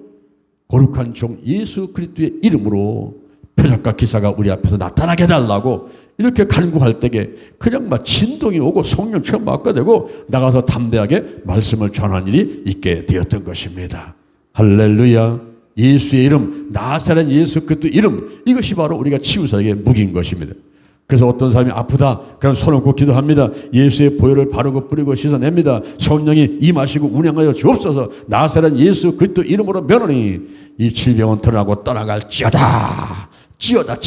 예수 그리스도의 이름으로 표적과 기사가 우리 앞에서 나타나게 해달라고 이렇게 간구할 때에 그냥 막 진동이 오고 성령처럼 막가되고 나가서 담대하게 말씀을 전하는 일이 있게 되었던 것입니다. 할렐루야. 예수의 이름, 나사렛 예수 그리스도 이름, 이것이 바로 우리가 치유사역의 무기인 것입니다. 그래서 어떤 사람이 아프다 그럼 손 얹고 기도합니다. 예수의 보혈을 바르고 뿌리고 씻어냅니다. 성령이 임하시고 운행하여 주옵소서. 나사렛 예수 그리스도 이름으로 면하니 이 질병은 드러나고 떠나갈지어다. 찌어다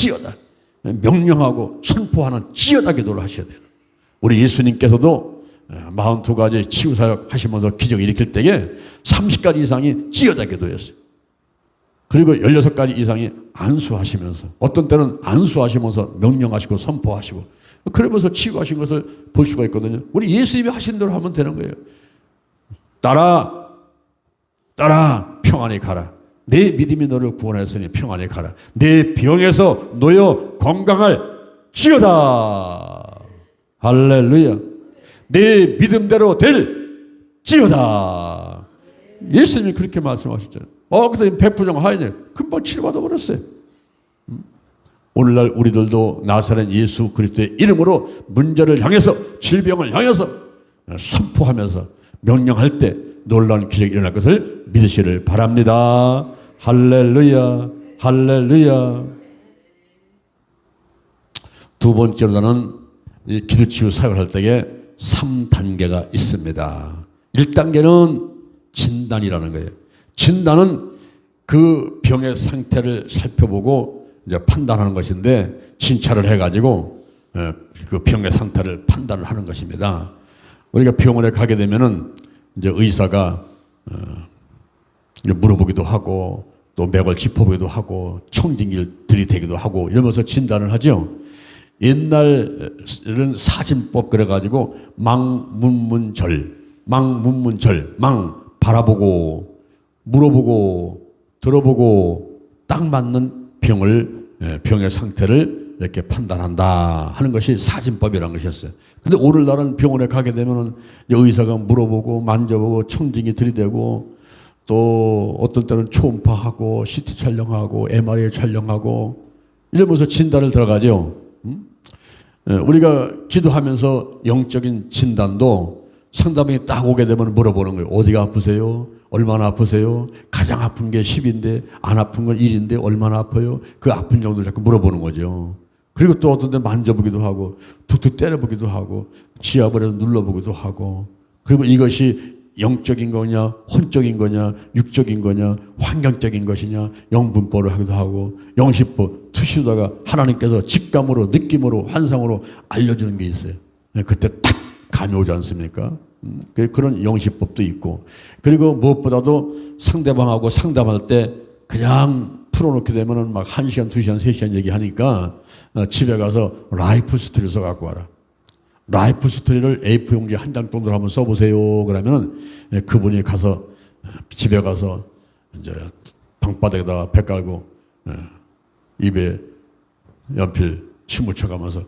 명령하고 선포하는 찌어다 기도를 하셔야 돼요. 우리 예수님께서도 42가지 치유사역 하시면서 기적을 일으킬 때에 30가지 이상이 찌어다 기도였어요. 그리고 16가지 이상이 안수하시면서 어떤 때는 안수하시면서 명령하시고 선포하시고 그러면서 치유하신 것을 볼 수가 있거든요. 우리 예수님이 하신 대로 하면 되는 거예요. 따라 평안히 가라. 내 믿음이 너를 구원하였으니 평안히 가라. 내 병에서 놓여 건강할 지어다. 할렐루야. 내 믿음대로 될지어다. 예수님이 그렇게 말씀하셨잖아요. 그래서 백부장 하이네 금방 치료받아 버렸어요. 오늘날 우리들도 나사렛 예수 그리스도의 이름으로 문제를 향해서 질병을 향해서 선포하면서 명령할 때 놀라운 기적이 일어날 것을 믿으시기를 바랍니다. 할렐루야. 두 번째로 나는 이 기도치유 사역을 할 때에 3단계가 있습니다. 1단계는 진단이라는 거예요. 진단은 그 병의 상태를 살펴보고 이제 판단하는 것인데 진찰을 해가지고 그 병의 상태를 판단을 하는 것입니다. 우리가 병원에 가게 되면은 이제 의사가 물어보기도 하고 또 맥을 짚어보기도 하고 청진기를 들이대기도 하고 이러면서 진단을 하죠. 옛날에는 사진법 그래가지고 망문문절 바라보고 물어보고 들어보고 딱 맞는 병의 상태를 이렇게 판단한다 하는 것이 사진법이라는 것이었어요. 근데 오늘날은 병원에 가게 되면은 의사가 물어보고 만져보고 청진기 들이대고 또 어떤 때는 초음파하고 CT 촬영하고 MRI 촬영하고 이러면서 진단을 들어가죠. 우리가 기도하면서 영적인 진단도 상담이 딱 오게 되면 물어보는 거예요. 어디가 아프세요? 얼마나 아프세요? 가장 아픈 게 10인데 안 아픈 건 1인데 얼마나 아파요? 그 아픈 정도를 자꾸 물어보는 거죠. 그리고 또 어떤 데 만져보기도 하고 툭툭 때려보기도 하고 지압을 해서 눌러보기도 하고 그리고 이것이 영적인 거냐 혼적인 거냐 육적인 거냐 환경적인 것이냐 영분법을 하기도 하고 영시법 투시다가 하나님께서 직감으로 느낌으로 환상으로 알려주는 게 있어요. 그때 딱 감이 오지 않습니까? 그런 영시법도 있고 그리고 무엇보다도 상대방하고 상담할 때 그냥 풀어놓게 되면은 막 1시간, 2시간, 3시간 얘기하니까 집에 가서 라이프 스토리를 써갖고 와라. 라이프 스토리를 A4 용지 한 장 정도로 한번 써보세요. 그러면은 그분이 가서 집에 가서 이제 방바닥에다가 배 깔고 입에 연필 침 묻혀가면서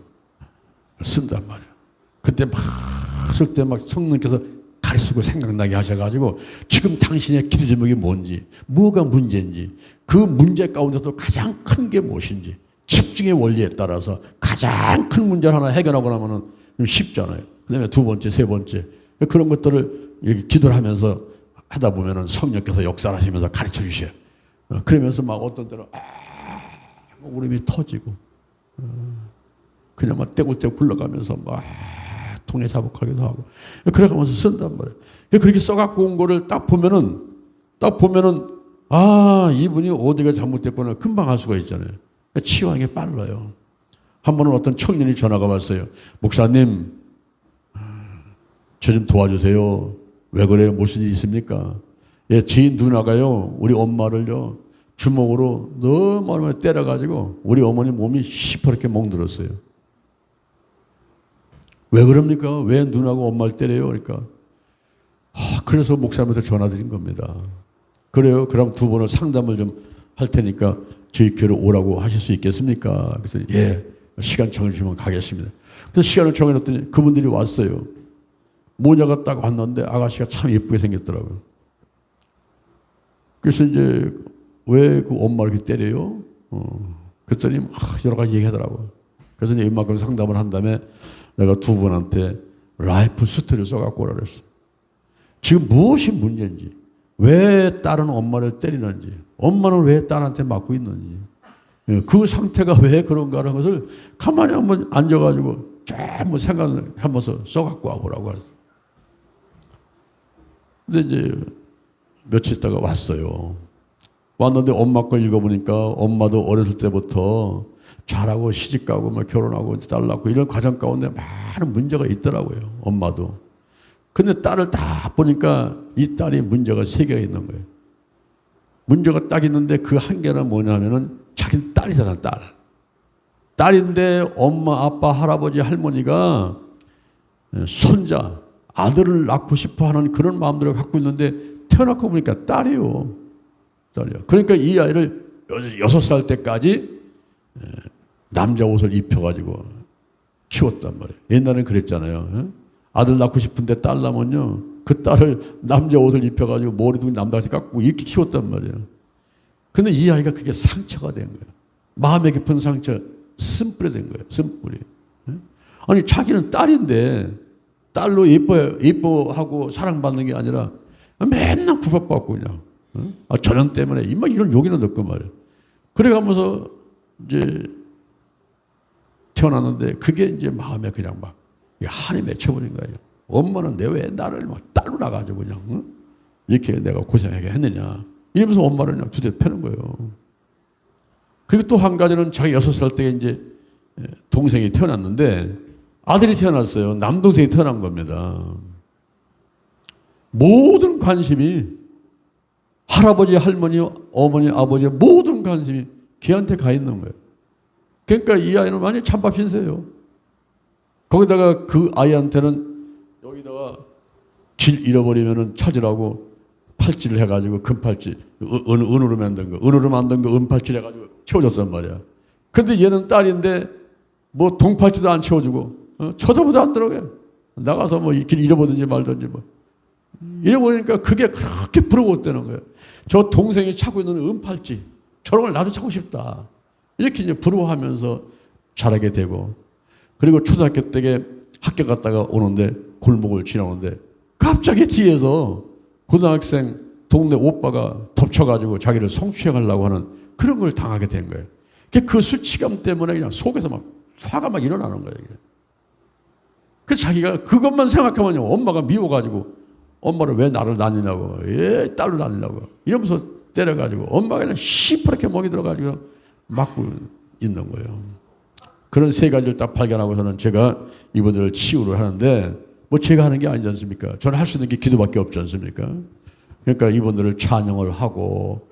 쓴단 말이에요. 그때 막 쓸 때 막 성령께서 가르치고 생각나게 하셔가지고 지금 당신의 기도 제목이 뭔지 뭐가 문제인지 그 문제 가운데서 가장 큰 게 무엇인지 집중의 원리에 따라서 가장 큰 문제를 하나 해결하고 나면은 쉽잖아요. 그 다음에 두 번째, 세 번째 그런 것들을 이렇게 기도를 하면서 하다 보면은 성령께서 역사를 하시면서 가르쳐 주셔요. 그러면서 막 어떤 때는 울음이 터지고 그냥 막 떼굴떼굴 굴러가면서 막 통에 자복하기도 하고 그래가면서 쓴단 말이에요. 그렇게 써갖고 온 거를 딱 보면은 이분이 어디가 잘못됐구나 금방 알 수가 있잖아요. 치유하는 게 빨라요. 한 번은 어떤 청년이 전화가 왔어요. 목사님, 저 좀 도와주세요. 왜 그래요? 무슨 일 있습니까? 지인 누나가요, 우리 엄마를요, 주먹으로 너무 얼마나 때려가지고 우리 어머니 몸이 시퍼렇게 멍들었어요. 왜 그럽니까? 왜 누나가 엄마를 때려요? 그러니까 그래서 목사님한테 전화드린 겁니다. 그래요? 그럼 두 분을 상담을 좀 할 테니까 저희 교회로 오라고 하실 수 있겠습니까? 그래서 예, 시간 정해주시면 가겠습니다. 그래서 시간을 정해놨더니 그분들이 왔어요. 모자가 딱 왔는데 아가씨가 참 예쁘게 생겼더라고요. 그래서 이제 왜 그 엄마를 이렇게 때려요? 그랬더니 여러 가지 얘기하더라고요. 그래서 이제 이만큼 상담을 한 다음에 내가 두 분한테 라이프 스토리를 써갖고 오라 그랬어. 지금 무엇이 문제인지, 왜 딸은 엄마를 때리는지, 엄마는 왜 딸한테 맞고 있는지, 그 상태가 왜 그런가라는 것을 가만히 한번 앉아가지고 쫙 생각하면서 써갖고 와보라고 했어. 근데 이제 며칠 있다가 왔어요. 왔는데 엄마 걸 읽어보니까 엄마도 어렸을 때부터 잘하고 시집가고 막 결혼하고 딸 낳고 이런 과정 가운데 많은 문제가 있더라고요. 엄마도. 근데 딸을 딱 보니까 이 딸이 문제가 3개가 있는 거예요. 문제가 딱 있는데 그 한 개는 뭐냐면은 자기는 딸이잖아, 딸. 딸인데 엄마, 아빠, 할아버지, 할머니가 손자, 아들을 낳고 싶어 하는 그런 마음들을 갖고 있는데 태어나고 보니까 딸이요. 딸이요. 그러니까 이 아이를 6살 때까지 남자 옷을 입혀가지고 키웠단 말이에요. 옛날엔 그랬잖아요. 아들 낳고 싶은데 딸 낳으면요. 그 딸을 남자 옷을 입혀가지고 머리도 남자한테 깎고 이렇게 키웠단 말이에요. 근데 이 아이가 그게 상처가 된 거예요. 마음에 깊은 상처, 쓴뿌리 된 거예요. 쓴뿌리. 아니, 자기는 딸인데 딸로 예뻐하고 사랑받는 게 아니라 맨날 구박받고 그냥. 전형 때문에 이런 욕이나 넣고 말이에요. 그래가면서 이제 태어났는데 그게 이제 마음에 그냥 막 한이 맺혀버린 거예요. 엄마는 내 왜 나를 막 딸로 나가지고 그냥 이렇게 내가 고생하게 했느냐. 이러면서 엄마를 그냥 두대 패는 거예요. 그리고 또 한 가지는 자기 6살 때 이제 동생이 태어났는데 아들이 태어났어요. 남동생이 태어난 겁니다. 모든 관심이 할아버지, 할머니, 어머니, 아버지의 모든 관심이 걔한테 가 있는 거예요. 그러니까 이 아이는 완전히 찬밥 신세예요. 거기다가 그 아이한테는 여기다가 길 잃어버리면은 찾으라고 팔찌를 해가지고 금팔찌, 은으로 만든 거 은팔찌 해가지고 채워줬단 말이야. 근데 얘는 딸인데 뭐 동팔찌도 안 채워주고 쳐다보도 안 들어가요. 나가서 뭐 길 잃어버든지 말든지 뭐. 잃어버리니까 그게 그렇게 부러웠다는 거예요. 저 동생이 차고 있는 은팔찌, 저런 걸 나도 차고 싶다. 이렇게 이제 부러워하면서 자라게 되고, 그리고 초등학교 때에 학교 갔다가 오는데 골목을 지나오는데 갑자기 뒤에서 고등학생 동네 오빠가 덮쳐가지고 자기를 성추행하려고 하는 그런 걸 당하게 된 거예요. 그 수치감 때문에 그냥 속에서 막 화가 막 일어나는 거예요. 그 자기가 그것만 생각하면 엄마가 미워가지고 엄마를 왜 나를 다니냐고, 딸로 다니냐고 이러면서 때려가지고 엄마가 그냥 시퍼렇게 목이 들어가지고 맞고 있는 거예요. 그런 3가지를 딱 발견하고서는 제가 이분들을 치유를 하는데, 뭐 제가 하는 게 아니지 않습니까? 저는 할 수 있는 게 기도밖에 없지 않습니까? 그러니까 이분들을 찬양을 하고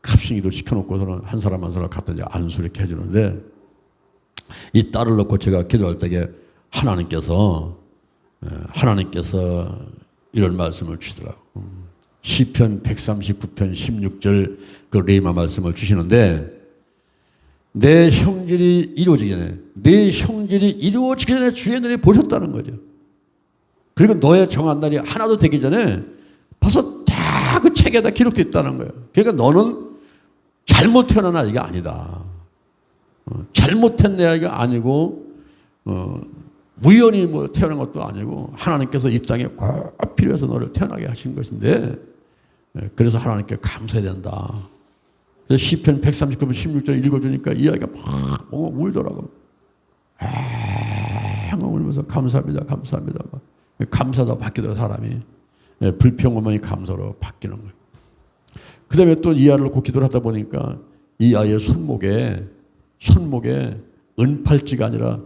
갑신기도 시켜놓고서는 한 사람 한 사람 갖다 이제 안수 이렇게 해주는데, 이 딸을 놓고 제가 기도할 때에 하나님께서 이런 말씀을 주시더라고. 시편 139편 16절 그 레마 말씀을 주시는데, 내 형질이 이루어지기 전에 주의 눈이 보셨다는 거죠. 그리고 너의 정한 날이 하나도 되기 전에 벌써 다 그 책에다 기록되어 있다는 거예요. 그러니까 너는 잘못 태어난 아이가 아니다. 잘못한 내 아이가 아니고 우연히 뭐 태어난 것도 아니고 하나님께서 이 땅에 꼭 필요해서 너를 태어나게 하신 것인데, 그래서 하나님께 감사해야 된다. 그래서 시편 139편 16절 읽어주니까 이 아이가 막 울더라고. 울면서 감사합니다. 감사도 바뀌더라 사람이. 불평하면 감사로 바뀌는 거예요. 그 다음에 또 이 아이를 놓고 기도를 하다 보니까 이 아이의 손목에 은팔찌가 아니라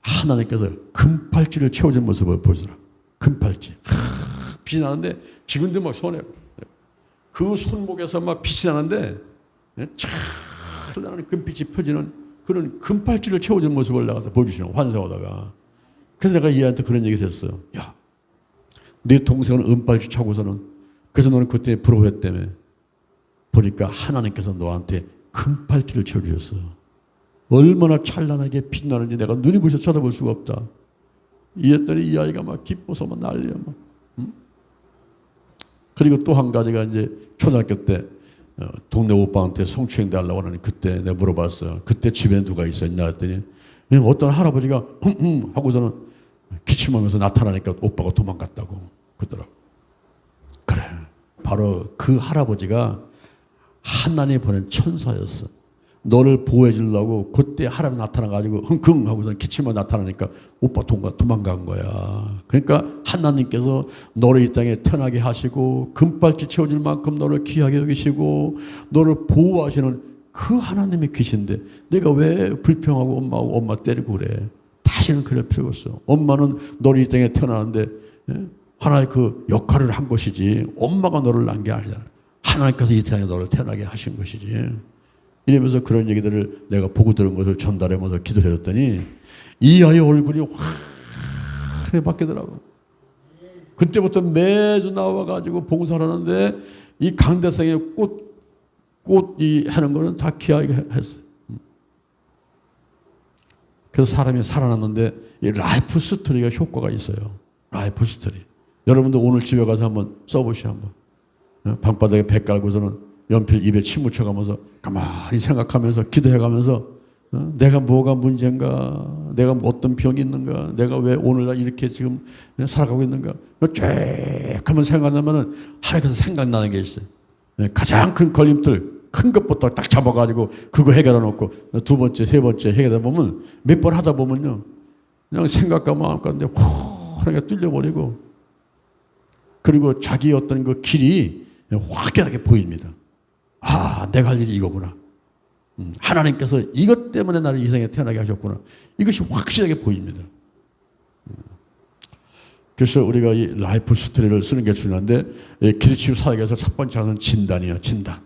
하나님께서 금팔찌를 채워준 모습을 보시더라. 금팔찌. 빛이 나는데 지금도 막 손에 그 손목에서 막 빛이 나는데 찬란한 금빛이 펴지는 그런 금팔찌를 채워준 모습을 나가서 보여주시는 환상하다가. 그래서 내가 이 아이한테 그런 얘기를 했어요. 야, 네 동생은 은팔찌 차고서는 그래서 너는 그때 부러워했다며. 보니까 하나님께서 너한테 금팔찌를 채워주셨어. 얼마나 찬란하게 빛나는지 내가 눈이 부셔 쳐다볼 수가 없다. 이랬더니 이 아이가 막 기뻐서 막 난리야. 막. 그리고 또 한 가지가 이제 초등학교 때 동네 오빠한테 성추행대 하려고 하니 그때 내가 물어봤어. 그때 집에 누가 있었냐 했더니 어떤 할아버지가 하고서는 기침하면서 나타나니까 오빠가 도망갔다고 그러더라고. 그래, 바로 그 할아버지가 하나님이 보낸 천사였어. 너를 보호해 주려고 그때 할아버지 나타나가지고 흥흥 하고서 기침만 나타나니까 오빠 도망간 거야. 그러니까 하나님께서 너를 이 땅에 태어나게 하시고 금발찌 채워줄 만큼 너를 귀하게 여기시고 너를 보호하시는 그 하나님의 귀신데 내가 왜 불평하고 엄마 때리고 그래. 다시는 그럴 필요가 없어. 엄마는 너를 이 땅에 태어나는데 하나의 그 역할을 한 것이지 엄마가 너를 낳은 게 아니잖아. 하나님께서 이 땅에 너를 태어나게 하신 것이지. 이러면서 그런 얘기들을 내가 보고 들은 것을 전달하면서 기도를 해줬더니 이 아이의 얼굴이 환하게 바뀌더라고. 그때부터 매주 나와가지고 봉사를 하는데 이 강대상에 꽃이 하는 거는 다 귀하게 했어요. 그래서 사람이 살아났는데 이 라이프 스토리가 효과가 있어요. 라이프 스토리. 여러분도 오늘 집에 가서 한번 써보시오. 한번. 방바닥에 배 깔고서는 연필 입에 침 묻혀가면서 가만히 생각하면서 기도해가면서 내가 뭐가 문제인가, 내가 어떤 병이 있는가, 내가 왜 오늘날 이렇게 지금 살아가고 있는가 쫙 하면 생각나면은 하나님께서 생각나는 게 있어요. 가장 큰 걸림돌 큰 것부터 딱 잡아가지고 그거 해결해 놓고 두 번째 세 번째 해결하다 보면 몇 번 하다 보면요 그냥 생각과 마음 가운데 환하게 뚫려버리고 그리고 자기 어떤 그 길이 확연하게 보입니다. 아, 내가 할 일이 이거구나. 하나님께서 이것 때문에 나를 이 세상에 태어나게 하셨구나. 이것이 확실하게 보입니다. 그래서 우리가 이 라이프 스토리를 쓰는 게 중요한데 기도치유 사역에서 첫 번째 하는 진단이에요. 진단.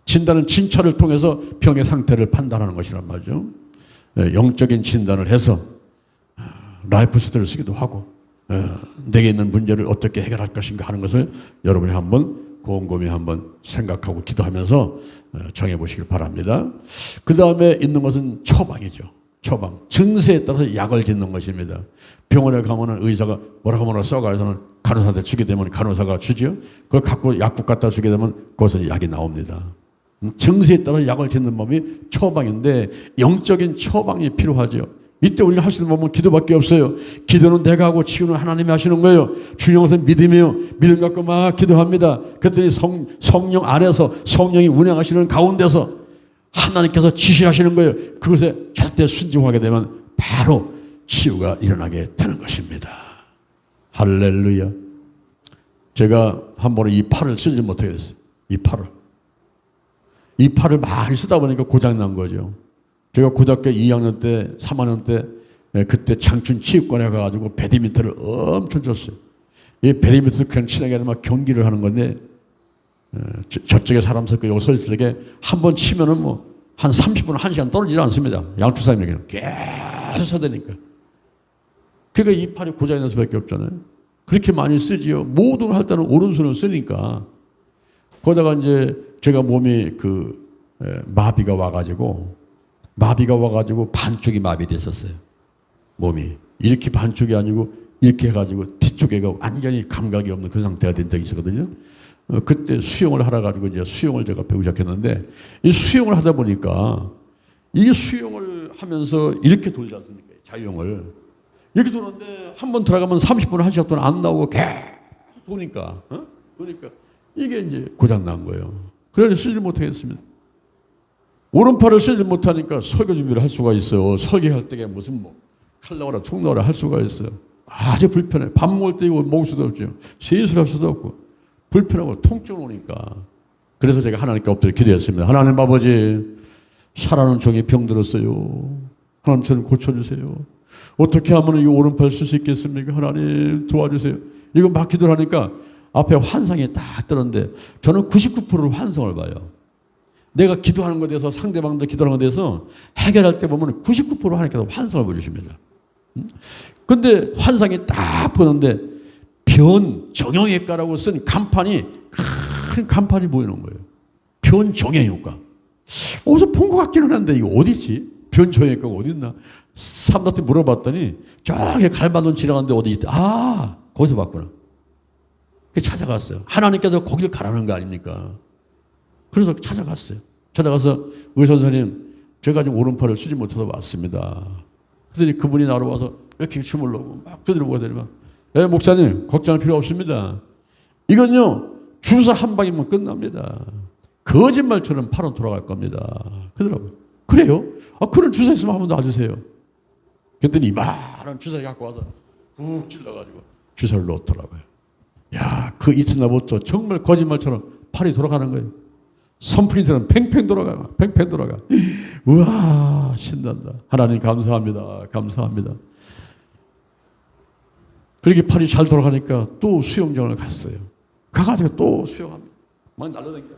진단은 진찰을 통해서 병의 상태를 판단하는 것이란 말이죠. 영적인 진단을 해서 라이프 스토리를 쓰기도 하고 내게 있는 문제를 어떻게 해결할 것인가 하는 것을 여러분이 한번 곰곰이 한번 생각하고 기도하면서 정해보시길 바랍니다. 그 다음에 있는 것은 처방이죠. 처방. 증세에 따라서 약을 짓는 것입니다. 병원에 가면은 의사가 뭐라고 써가지고는 간호사한테 주게 되면 간호사가 주죠. 그걸 갖고 약국 갖다 주게 되면 그것은 약이 나옵니다. 증세에 따라 약을 짓는 법이 처방인데 영적인 처방이 필요하죠. 이때 우리가 할 수 있는 법은 기도밖에 없어요. 기도는 내가 하고 치유는 하나님이 하시는 거예요. 중요한 것은 믿음이에요. 믿음 갖고 막 기도합니다. 그랬더니 성령 안에서 성령이 운행하시는 가운데서 하나님께서 지시하시는 거예요. 그것에 절대 순종하게 되면 바로 치유가 일어나게 되는 것입니다. 할렐루야. 제가 한 번에 이 팔을 쓰지 못하게 됐어요. 이 팔을 많이 쓰다 보니까 고장난 거죠. 제가 고등학교 2학년 때, 3학년 때 그때 장춘 체육관에 가가지고 배드민턴을 엄청 쳤어요. 이 배드민턴 그냥 치는 게 아니라 막 경기를 하는 건데 저쪽에 사람 서 있고 여기 서 있을 때 한 번 치면은 뭐 한 30분, 1시간 떨어지지 않습니다. 양쪽 사람에게 계속 서대니까. 그러니까 이 팔이 고장이 날 수밖에 없잖아요. 그렇게 많이 쓰지요. 모든 걸 할 때는 오른손을 쓰니까. 거기다가 이제 제가 몸이 마비가 와가지고 반쪽이 마비됐었어요. 몸이. 이렇게 반쪽이 아니고 이렇게 해가지고 뒤쪽에가 완전히 감각이 없는 그 상태가 된 적이 있었거든요. 그때 수영을 하러 가지고 이제 수영을 제가 배우기 시작했는데 이 수영을 하다 보니까 이 수영을 하면서 이렇게 돌지 않습니까? 자유형을. 이렇게 도는데 한 번 들어가면 30분, 1시간 동안 안 나오고 계속 도니까 이게 이제 고장난 거예요. 그래서 쓰지 못하겠습니다. 오른팔을 쓰지 못하니까 설교 준비를 할 수가 있어요. 설교할 때에 무슨 칼 나오라 총 나오라 할 수가 있어요. 아주 불편해. 밥 먹을 때 이거 먹을 수도 없죠. 세수를 할 수도 없고 불편하고 통증 오니까. 그래서 제가 하나님께 엎드려 기도했습니다. 하나님 아버지, 살아는 종이 병들었어요. 하나님 저를 고쳐주세요. 어떻게 하면 이 오른팔 쓸 수 있겠습니까? 하나님 도와주세요. 이거 막 기도를 하니까 앞에 환상이 딱 뜨는데 저는 99%를 환상을 봐요. 내가 기도하는 것에 대해서 상대방도 기도하는 것에 대해서 해결할 때 보면 99% 하나님께서 환상을 보여주십니다. 근데 환상이 딱 보는데 정형외과라고 쓴 간판이 큰 간판이 보이는 거예요. 변종형외과. 어디서 본 것 같기는 한데 이거 어디지? 변종형외과가 어디 있나? 사람들한테 물어봤더니 저기 갈바돈 지나가는데 어디 있다. 아, 거기서 봤구나. 찾아갔어요. 하나님께서 거기를 가라는 거 아닙니까? 그래서 찾아갔어요. 찾아가서 의사 선생님, 제가 지금 오른팔을 쓰지 못해서 왔습니다. 그랬더니 그분이 나로 와서 이렇게 춤을 넣고 막 두드려보고 되니까, 목사님 걱정할 필요 없습니다. 이건요 주사 한 방이면 끝납니다. 거짓말처럼 팔은 돌아갈 겁니다. 그러더라고요. 그래요? 그런 주사 있으면 한번 놔주세요. 그랬더니 이만한 주사 갖고 와서 푹 찔러가지고 주사를 놓더라고요. 야, 그 이튿날부터 정말 거짓말처럼 팔이 돌아가는 거예요. 선풍기처럼 팽팽 돌아가, 팽팽 돌아가. 우와, 신난다. 하나님 감사합니다. 감사합니다. 그렇게 팔이 잘 돌아가니까 또 수영장을 갔어요. 가가지고 또 수영합니다. 막 날라다니고,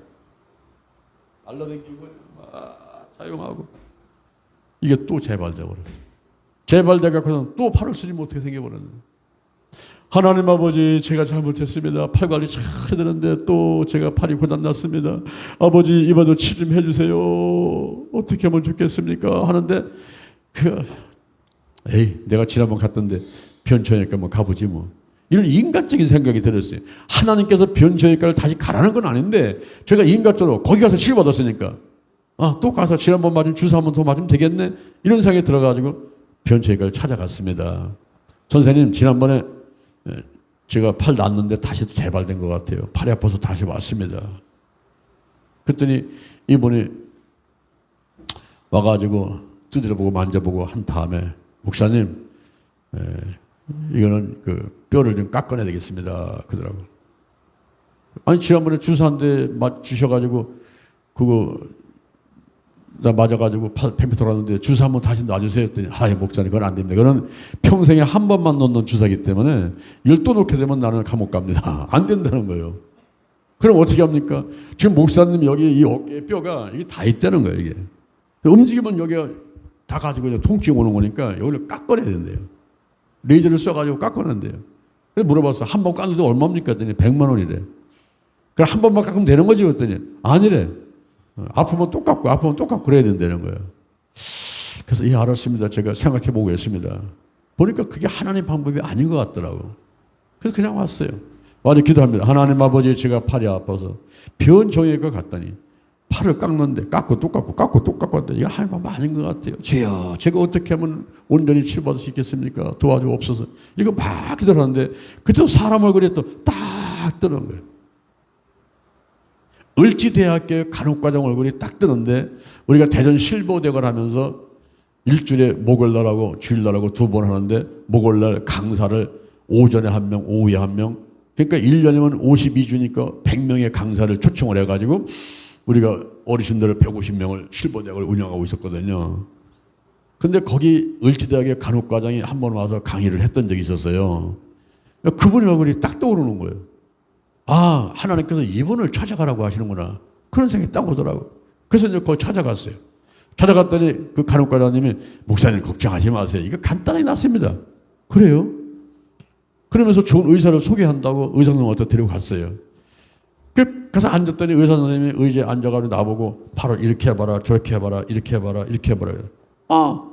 막 사용하고. 이게 또 재발돼버렸어요. 재발돼갖고는 또 팔을 쓰지 못하게 생겨버렸는데. 하나님 아버지, 제가 잘못했습니다. 팔 관리 잘 해야 되는데 또 제가 팔이 고장났습니다. 아버지, 이번에도 치료 좀 해주세요. 어떻게 하면 좋겠습니까? 하는데 내가 지난번 갔던데 변천외과 한번 가보지 뭐. 이런 인간적인 생각이 들었어요. 하나님께서 변천외과를 다시 가라는 건 아닌데 제가 인간적으로 거기 가서 치료받았으니까 또 가서 지난번 맞은 주사 한번 더 맞으면 되겠네. 이런 생각이 들어가지고 변천외과를 찾아갔습니다. 선생님, 지난번에 제가 팔 났는데 다시 또 재발된 것 같아요. 팔이 아파서 다시 왔습니다. 그랬더니 이분이 와가지고 두드려보고 만져보고 한 다음에, 목사님, 이거는 그 뼈를 좀 깎아내야 되겠습니다. 그러더라고요. 아니, 지난번에 주사 한 대 주셔가지고 그거 나 맞아가지고 팔 팽팽 돌았는데 주사 한번 다시 놔주세요 했더니, 목사님 그건 안 됩니다. 그건 평생에 한 번만 놓는 주사이기 때문에 이걸 또 놓게 되면 나는 감옥 갑니다. 안 된다는 거예요. 그럼 어떻게 합니까? 지금 목사님 여기 이 어깨에 뼈가 이게 다 있다는 거예요. 이게 움직이면 여기가 다 가지고 이제 통증이 오는 거니까 여기를 깎아내야 된대요. 레이저를 써가지고 깎아낸대요. 그래서 물어봤어. 한 번 깎는데 얼마입니까? 했더니 100만 원이래. 그럼 한 번만 깎으면 되는 거지? 했더니 아니래. 아프면 똑같고 아프면 똑같고 그래야 된다는 거예요. 그래서 알았습니다. 제가 생각해 보겠습니다. 보니까 그게 하나님 방법이 아닌 것 같더라고. 그래서 그냥 왔어요. 와서 기도합니다. 하나님 아버지, 제가 팔이 아파서 변종외과 갔더니 팔을 깎는데 깎고 또 깎고 깎고 또 깎고 했더니 이거 하나님 방법 아닌 것 같아요. 주여, 제가 어떻게 하면 온전히 치료받을 수 있겠습니까? 도와주옵소서. 이거 막 기도하는데 그때 사람 얼굴에 또 딱 뜨는 거예요. 을지대학교 간호과정 얼굴이 딱 뜨는데, 우리가 대전 실버대학을 하면서 일주일에 목요일날하고 주일날하고 2번 하는데, 목요일날 강사를 오전에 1명, 오후에 1명, 그러니까 1년이면 52주니까 100명의 강사를 초청을 해가지고 우리가 어르신들을 150명을 실버대학을 운영하고 있었거든요. 근데 거기 을지대학의 간호과장이 한 번 와서 강의를 했던 적이 있었어요. 그분의 얼굴이 딱 떠오르는 거예요. 하나님께서 이분을 찾아가라고 하시는구나. 그런 생각이 딱 오더라고요. 그래서 이제 거기 찾아갔어요. 찾아갔더니 그 간호과장님이, 목사님 걱정하지 마세요. 이거 간단하게 낫습니다. 그래요? 그러면서 좋은 의사를 소개한다고 의사 선생님한테 데리고 갔어요. 그래서 앉았더니 의사 선생님이 의자에 앉아가지고 나보고 팔을 이렇게 해봐라, 저렇게 해봐라, 이렇게 해봐라, 이렇게 해봐라. 너무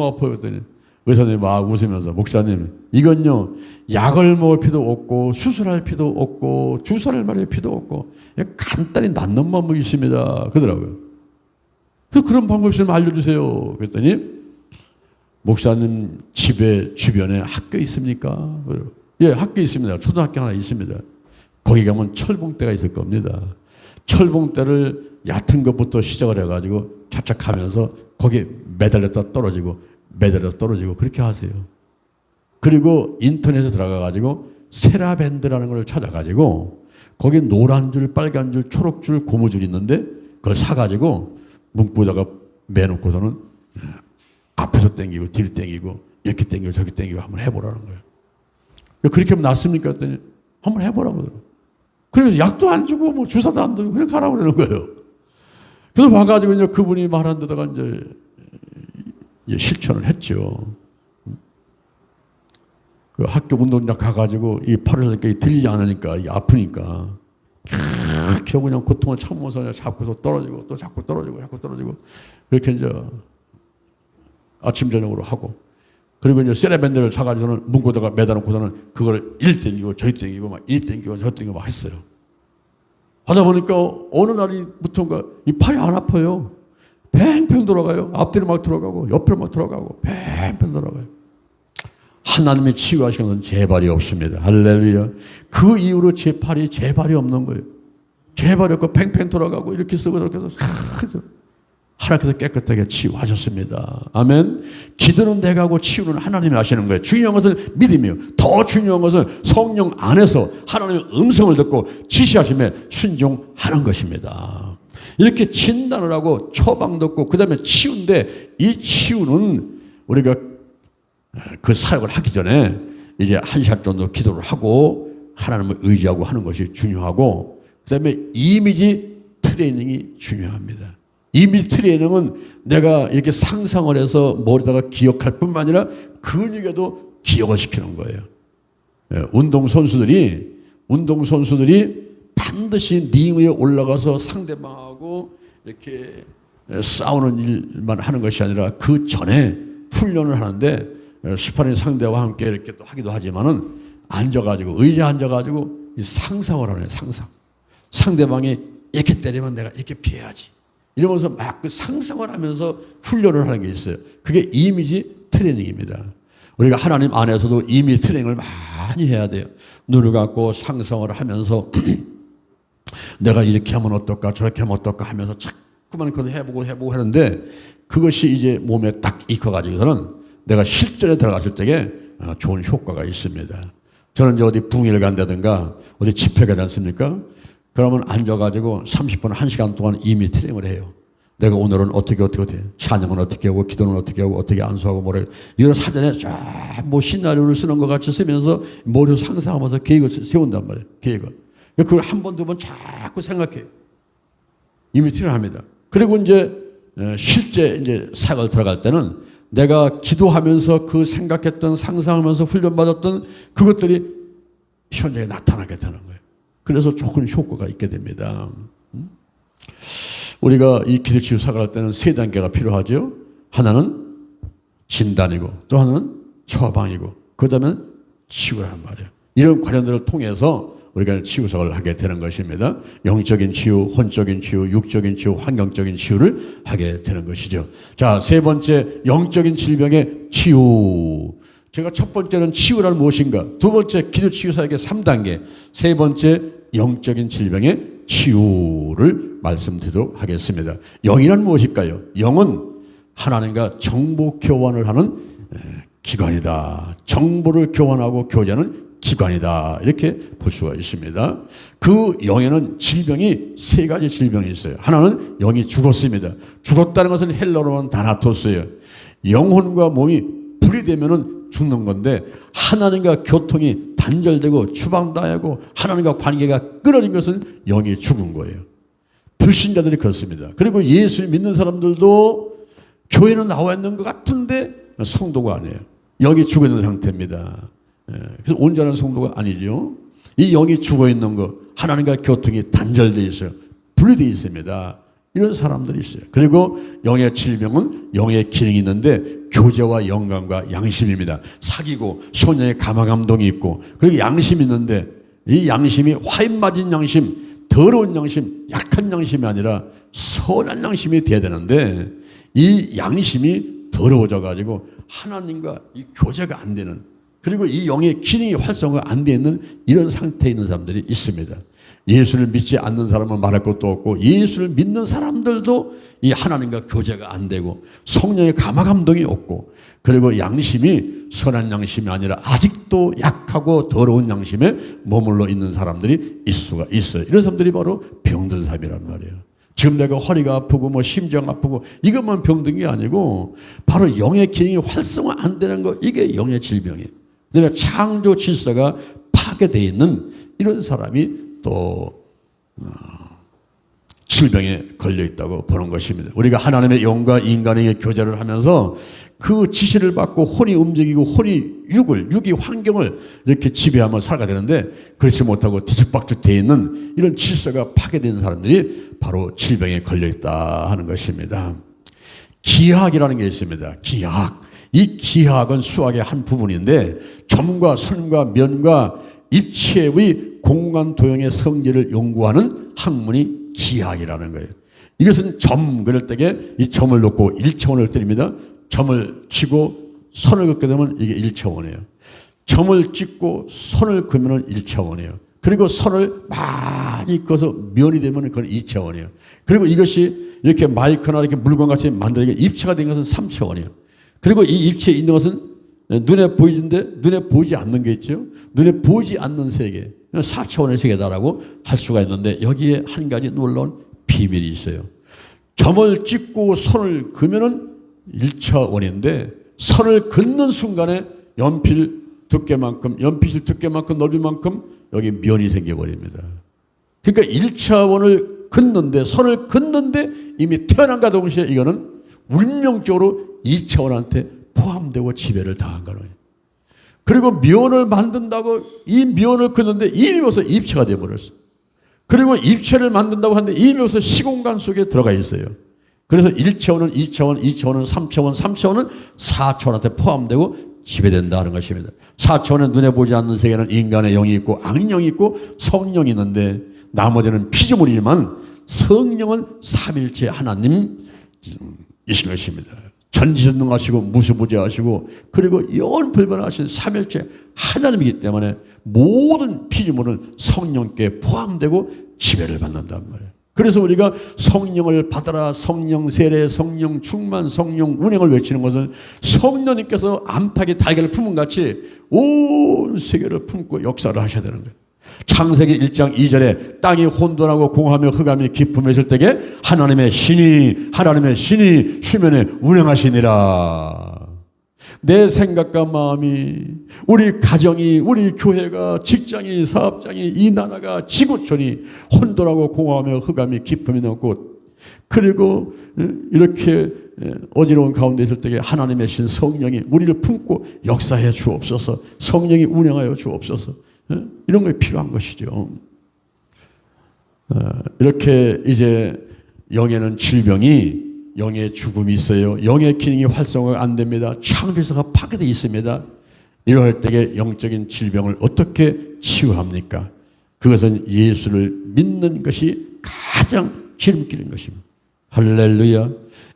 아파요. 했더니 의사 선생님이 막 웃으면서, 목사님, 이건요 약을 먹을 필요도 없고 수술할 필요도 없고 주사를 맞을 필요도 없고 간단히 낫는 방법이 있습니다. 그러더라고요. 그래서 그런 방법 있으면 알려주세요. 그랬더니, 목사님 집에 주변에 학교 있습니까? 예, 학교 있습니다. 초등학교 하나 있습니다. 거기 가면 철봉대가 있을 겁니다. 철봉대를 얕은 것부터 시작을 해가지고 착착하면서 거기에 매달렸다 떨어지고 매달렸다 떨어지고 그렇게 하세요. 그리고 인터넷에 들어가가지고 세라밴드라는 걸 찾아가지고 거기 노란 줄, 빨간 줄, 초록 줄, 고무줄 있는데 그걸 사가지고 문구에다가 매놓고서는 앞에서 당기고 뒤로 당기고 이렇게 당기고 저렇게 당기고 한번 해보라는 거예요. 그렇게 하면 낫습니까? 했더니 한번 해보라고 그러더라고요. 그래서 약도 안 주고 뭐 주사도 안 주고 그냥 가라고 그러는 거예요. 그래서 와가지고 이제 그분이 말한 데다가 이제 실천을 했죠. 그 학교 운동장 가가지고 이 팔을 이렇게 들리지 않으니까 이게 아프니까 겨우 그냥 고통을 참으면서 그냥 잡고서 떨어지고 또 자꾸 떨어지고 자꾸 떨어지고 그렇게 이제 아침 저녁으로 하고 그리고 이제 세레밴드를 사가지고는 문고다가 매달아놓고서는 그걸 일 땡기고 저리 땡기고 막 일 땡기고 저 땡기고 막 했어요. 하다 보니까 어느 날부터인가 이 팔이 안 아파요. 팽팽 돌아가요. 앞뒤로 막 돌아가고 옆으로 막 돌아가고 팽팽 돌아가요. 하나님의 치유하시는 것은 재발이 없습니다. 할렐루야. 그 이후로 제 팔이 재발이 없는 거예요. 재발이 없고 팽팽 돌아가고 이렇게 쓰고 저렇게 해서 하나님께서 깨끗하게 치유하셨습니다. 아멘. 기도는 내가 하고 치유는 하나님이 하시는 거예요. 중요한 것은 믿음이에요. 더 중요한 것은 성령 안에서 하나님의 음성을 듣고 지시하심에 순종하는 것입니다. 이렇게 진단을 하고 처방 듣고 그 다음에 치유인데 이 치유는 우리가 그 사역을 하기 전에 이제 1시간 정도 기도를 하고 하나님을 의지하고 하는 것이 중요하고 그 다음에 이미지 트레이닝이 중요합니다. 이미지 트레이닝은 내가 이렇게 상상을 해서 머리다가 기억할 뿐만 아니라 근육에도 기억을 시키는 거예요. 운동선수들이 반드시 링 위에 올라가서 상대방하고 이렇게 싸우는 일만 하는 것이 아니라 그 전에 훈련을 하는데 스파링 상대와 함께 이렇게 또 하기도 하지만은 앉아가지고 의자에 앉아가지고 상상을 하는 거예요. 상대방이 이렇게 때리면 내가 이렇게 피해야지. 이러면서 막 그 상상을 하면서 훈련을 하는 게 있어요. 그게 이미지 트레이닝입니다. 우리가 하나님 안에서도 이미지 트레이닝을 많이 해야 돼요. 눈을 감고 상상을 하면서 내가 이렇게 하면 어떨까 저렇게 하면 어떨까 하면서 자꾸만 그걸 해보고 하는데 그것이 이제 몸에 딱 익혀가지고서는 내가 실전에 들어갔을 때에 좋은 효과가 있습니다. 저는 이제 어디 붕의를 간다든가 어디 집회 가지 않습니까? 그러면 앉아가지고 30분, 1시간 동안 이미 트레이닝을 해요. 내가 오늘은 어떻게 찬양은 어떻게 하고 기도는 어떻게 하고 어떻게 안수하고 뭐래 이런 사전에 쫙 뭐 시나리오를 쓰는 것 같이 쓰면서 머리로 상상하면서 계획을 세운단 말이에요. 계획을. 그걸 한 번, 두 번 자꾸 생각해요. 이미 트레이닝을 합니다. 그리고 이제 실제 이제 사역을 들어갈 때는 내가 기도하면서 그 생각했던 상상하면서 훈련받았던 그것들이 현장에 나타나게 되는 거예요. 그래서 조금 효과가 있게 됩니다. 우리가 이 기도치유 사역할 때는 세 단계가 필요하죠. 하나는 진단이고 또 하나는 처방이고 그 다음에 치유라는 말이에요. 이런 관련들을 통해서 우리가 치유사역을 하게 되는 것입니다. 영적인 치유, 혼적인 치유, 육적인 치유, 환경적인 치유를 하게 되는 것이죠. 자, 세 번째 영적인 질병의 치유. 제가 첫 번째는 치유란 무엇인가? 두 번째 기도치유사역의 3단계. 세 번째 영적인 질병의 치유를 말씀드리도록 하겠습니다. 영이란 무엇일까요? 영은 하나님과 정보 교환을 하는 기관이다. 정보를 교환하고 교제하는 기관이다. 이렇게 볼 수가 있습니다. 그 영에는 질병이 세 가지 질병이 있어요. 하나는 영이 죽었습니다. 죽었다는 것은 헬라어로는 다나토스예요. 영혼과 몸이 분리되면은 죽는 건데 하나님과 교통이 단절되고 추방당하고 하나님과 관계가 끊어진 것은 영이 죽은 거예요. 불신자들이 그렇습니다. 그리고 예수 믿는 사람들도 교회는 나와 있는 것 같은데 성도가 아니에요. 영이 죽어 있는 상태입니다. 그래서 온전한 성도가 아니죠. 이 영이 죽어 있는 것, 하나님과 교통이 단절되어 있어요. 분리되어 있습니다. 이런 사람들이 있어요. 그리고 영의 질병은 영의 기능이 있는데 교제와 영광과 양심입니다. 사귀고 소녀의 감화감동이 있고 그리고 양심이 있는데 이 양심이 화인 맞은 양심, 더러운 양심, 약한 양심이 아니라 선한 양심이 돼야 되는데 이 양심이 더러워져 가지고 하나님과 이 교제가 안 되는 그리고 이 영의 기능이 활성화가 안 되어 있는 이런 상태에 있는 사람들이 있습니다. 예수를 믿지 않는 사람은 말할 것도 없고 예수를 믿는 사람들도 이 하나님과 교제가 안 되고 성령의 감화감동이 없고 그리고 양심이 선한 양심이 아니라 아직도 약하고 더러운 양심에 머물러 있는 사람들이 있을 수가 있어요. 이런 사람들이 바로 병든 사람이란 말이에요. 지금 내가 허리가 아프고 뭐 심장 아프고 이것만 병든 게 아니고 바로 영의 기능이 활성화 안 되는 거 이게 영의 질병이에요. 그다음에 창조 질서가 파괴되어 있는 이런 사람이 또 질병에 걸려 있다고 보는 것입니다. 우리가 하나님의 영과 인간에게 교제를 하면서 그 지시를 받고 혼이 움직이고 혼이 육이 환경을 이렇게 지배하며 살아가야 되는데 그렇지 못하고 뒤죽박죽 되어 있는 이런 질서가 파괴되는 사람들이 바로 질병에 걸려 있다 하는 것입니다. 기하학이라는 게 있습니다. 기하학. 이 기하학은 수학의 한 부분인데 점과 선과 면과 입체의 공간 도형의 성질을 연구하는 학문이 기하학이라는 거예요. 이것은 점 그럴 때에 이 점을 놓고 1차원을 때립니다. 점을 치고 선을 긋게 되면 이게 1차원이에요. 점을 찍고 선을 그으면 1차원이에요. 그리고 선을 많이 그어서 면이 되면 그건 2차원이에요. 그리고 이것이 이렇게 마이크나 이렇게 물건같이 만들게 입체가 된 것은 3차원이에요. 그리고 이 입체에 있는 것은 눈에 보이는데 눈에 보이지 않는 게 있죠. 눈에 보이지 않는 세계, 4차원의 세계다라고 할 수가 있는데 여기에 한 가지 놀라운 비밀이 있어요. 점을 찍고 선을 그으면은 1차원인데 선을 긋는 순간에 연필 두께만큼 넓이만큼 여기 면이 생겨버립니다. 그러니까 1차원을 긋는데 선을 긋는데 이미 태어난과 동시에 이거는 운명적으로 2차원한테 포함되고 지배를 당한 거예요. 그리고 면을 만든다고 이 면을 긋는데 이미 벌써 입체가 되어버렸어요. 그리고 입체를 만든다고 하는데 이미 벌써 시공간 속에 들어가 있어요. 그래서 1차원은 2차원, 2차원은 3차원, 3차원은 4차원한테 포함되고 지배된다는 것입니다. 4차원은 눈에 보지 않는 세계는 인간의 영이 있고 악령이 있고 성령이 있는데 나머지는 피조물이지만 성령은 삼일체 하나님이신 것입니다. 전지전능하시고 무수부재하시고 그리고 영원불변하신 삼일체 하나님이기 때문에 모든 피조물은 성령께 포함되고 지배를 받는단 말이에요. 그래서 우리가 성령을 받아라, 성령 세례, 성령 충만, 성령 운행을 외치는 것은 성령님께서 암탉이 달걀을 품은 같이 온 세계를 품고 역사를 하셔야 되는 거예요. 창세기 1장 2절에 땅이 혼돈하고 공하며 흑암이 깊음했을 때에 하나님의 신이 수면에 운행하시니라. 내 생각과 마음이, 우리 가정이, 우리 교회가, 직장이, 사업장이, 이 나라가, 지구촌이 혼돈하고 공허하며 흑암이 깊음이 넘고 그리고 이렇게 어지러운 가운데 있을 때에 하나님의 신 성령이 우리를 품고 역사해 주옵소서. 성령이 운행하여 주옵소서. 이런 게 필요한 것이죠. 이렇게 이제 영에는 질병이, 영의 죽음이 있어요. 영의 기능이 활성화가 안 됩니다. 창조세가 파괴되어 있습니다. 이럴 때에 영적인 질병을 어떻게 치유합니까? 그것은 예수를 믿는 것이 가장 지름길인 것입니다. 할렐루야.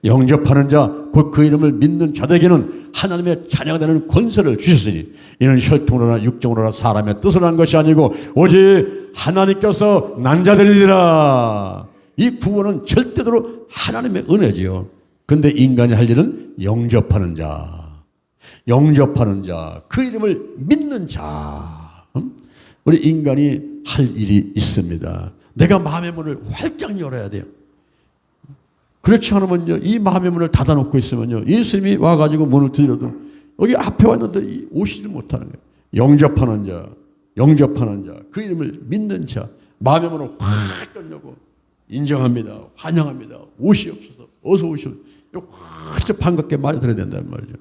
영접하는 자, 곧 그 이름을 믿는 자들에게는 하나님의 자녀가 되는 권세를 주셨으니 이는 혈통으로나 육정으로나 사람의 뜻을 한 것이 아니고 오직 하나님께서 난 자들이니라. 이 구원은 절대로 하나님의 은혜지요. 그런데 인간이 할 일은 영접하는 자, 그 이름을 믿는 자. 우리 인간이 할 일이 있습니다. 내가 마음의 문을 활짝 열어야 돼요. 그렇지 않으면요, 이 마음의 문을 닫아놓고 있으면요, 예수님이 와가지고 문을 두드려도 여기 앞에 왔는데 오시지 못하는 거예요. 영접하는 자, 그 이름을 믿는 자, 마음의 문을 확 열려고 인정합니다, 환영합니다, 오시옵소서, 어서 오시옵소서, 확 반갑게 말해드려야 된다는 말이죠.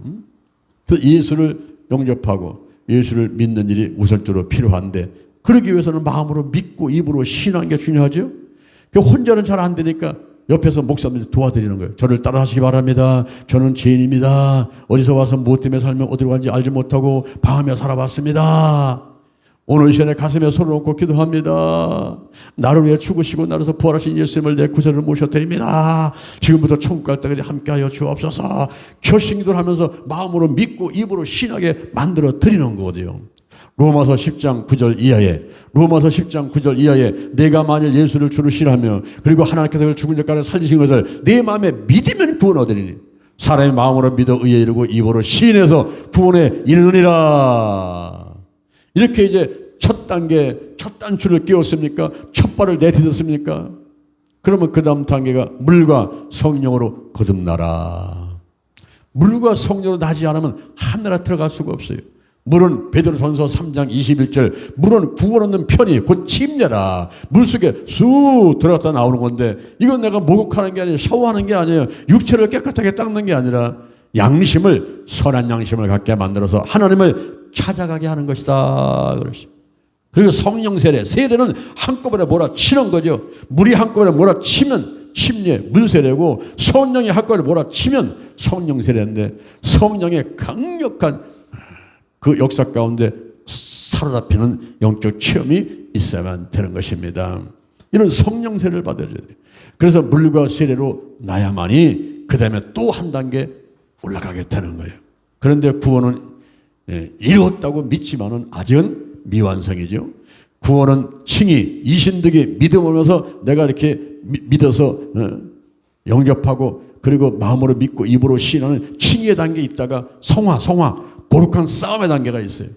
그래서 예수를 영접하고 예수를 믿는 일이 우선적으로 필요한데 그러기 위해서는 마음으로 믿고 입으로 신하는 게 중요하죠. 혼자는 잘 안 되니까 옆에서 목사님들이 도와드리는 거예요. 저를 따라하시기 바랍니다. 저는 죄인입니다. 어디서 와서 무엇 때문에 살면 어디로 가는지 알지 못하고 방황하며 살아봤습니다. 오늘 이 시간에 가슴에 손을 얹고 기도합니다. 나를 위해 죽으시고 나로서 부활하신 예수님을 내 구세를 모셔드립니다. 지금부터 천국 갈 때까지 함께하여 주옵소서. 결심기도를 하면서 마음으로 믿고 입으로 신하게 만들어 드리는 거거든요. 로마서 10장 9절 이하에 내가 만일 예수를 주로 신하며 그리고 하나님께서 그를 죽은 자까지 살리신 것을 내 마음에 믿으면 구원 얻으리니 사람의 마음으로 믿어 의에 이르고 입으로 시인해서 구원에 이르느니라. 이렇게 이제 첫 단추를 끼웠습니까? 첫 발을 내딛었습니까? 그러면 그 다음 단계가 물과 성령으로 거듭나라. 물과 성령으로 나지 않으면 하늘에 들어갈 수가 없어요. 물은 베드로전서 3장 21절 물은 구원 얻는 편이 곧 침례라. 물속에 쑥 들어갔다 나오는 건데 이건 내가 목욕하는 게 아니라 샤워하는 게 아니에요. 육체를 깨끗하게 닦는 게 아니라 양심을 선한 양심을 갖게 만들어서 하나님을 찾아가게 하는 것이다. 그리고 성령 세례, 세례는 한꺼번에 몰아치는 거죠. 물이 한꺼번에 몰아치면 침례, 물세례고 성령이 한꺼번에 몰아치면 성령 세례인데 성령의 강력한 그 역사 가운데 사로잡히는 영적 체험이 있어야만 되는 것입니다. 이런 성령 세례를 받아야 돼요. 그래서 물과 세례로 나야만이 그 다음에 또 한 단계 올라가게 되는 거예요. 그런데 구원은 이루었다고 믿지만은 아직은 미완성이죠. 구원은 칭의, 이신득이 믿음하면서 내가 이렇게 믿어서 영접하고 그리고 마음으로 믿고 입으로 시인하는 칭의의 단계에 있다가 성화, 거룩한 싸움의 단계가 있어요.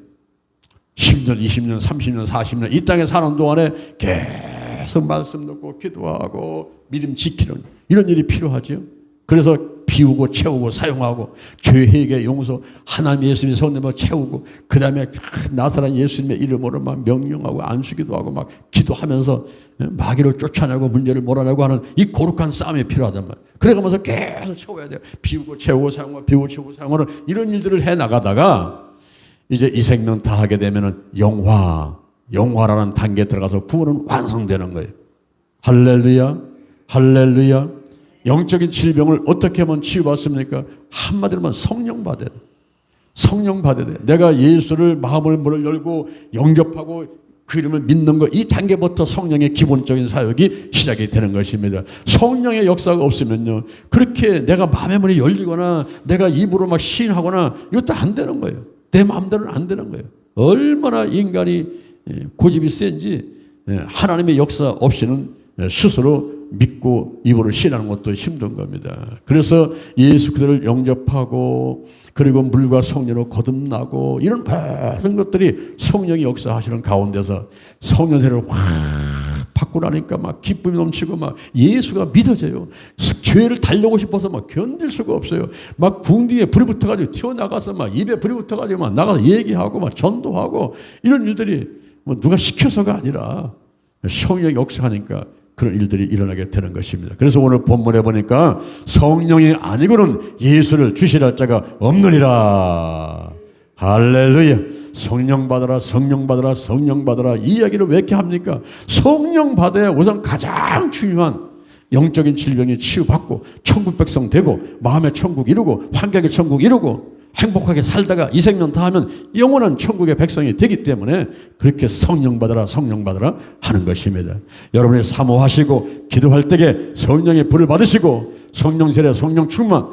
10년, 20년, 30년, 40년 이 땅에 사는 동안에 계속 말씀 듣고 기도하고 믿음 지키는 이런 일이 필요하죠. 그래서 비우고 채우고 사용하고 죄회개 용서 하나님 예수님의 성령으로 채우고 그 다음에 나사렛 예수님의 이름으로 막 명령하고 안수기도 하고 막 기도하면서 마귀를 쫓아내고 문제를 몰아내고 하는 이 거룩한 싸움이 필요하단 말이에요. 그래가면서 계속 채워야 돼요. 비우고 채우고 사용하고 비우고 채우고 사용하는 이런 일들을 해나가다가 이제 이 생명 다 하게 되면은 영화라는 단계에 들어가서 구원은 완성되는 거예요. 할렐루야, 할렐루야. 영적인 질병을 어떻게 하면 치유받습니까? 한마디로 하면 성령 받아야 돼. 성령 받아야 돼. 내가 예수를 마음을 문을 열고 영접하고 그 이름을 믿는 것, 이 단계부터 성령의 기본적인 사역이 시작이 되는 것입니다. 성령의 역사가 없으면요, 그렇게 내가 마음의 문이 열리거나 내가 입으로 막 시인하거나 이것도 안 되는 거예요. 내 마음대로는 안 되는 거예요. 얼마나 인간이 고집이 센지 하나님의 역사 없이는 스스로 믿고 입으로 신하는 것도 힘든 겁니다. 그래서 예수 그리스도를 영접하고 그리고 물과 성령으로 거듭나고 이런 모든 것들이 성령이 역사하시는 가운데서 성령 세례를 확 받고 나니까 막 기쁨이 넘치고 막 예수가 믿어져요. 교회를 달려고 싶어서 막 견딜 수가 없어요. 막 궁디에 불이 붙어가지고 튀어나가서 막 입에 불이 붙어가지고 막 나가서 얘기하고 막 전도하고 이런 일들이 뭐 누가 시켜서가 아니라 성령이 역사하니까 그런 일들이 일어나게 되는 것입니다. 그래서 오늘 본문에 보니까 성령이 아니고는 예수를 주시할 자가 없느니라. 할렐루야. 성령 받아라, 성령 받아라, 성령 받아라. 이 이야기를 왜 이렇게 합니까? 성령 받아야 우선 가장 중요한 영적인 질병이 치유받고 천국 백성 되고 마음의 천국 이루고 환경의 천국 이루고 행복하게 살다가 이 생명 다 하면 영원한 천국의 백성이 되기 때문에 그렇게 성령 받아라 하는 것입니다. 여러분이 사모하시고 기도할 때에 성령의 불을 받으시고 성령 세례, 성령 충만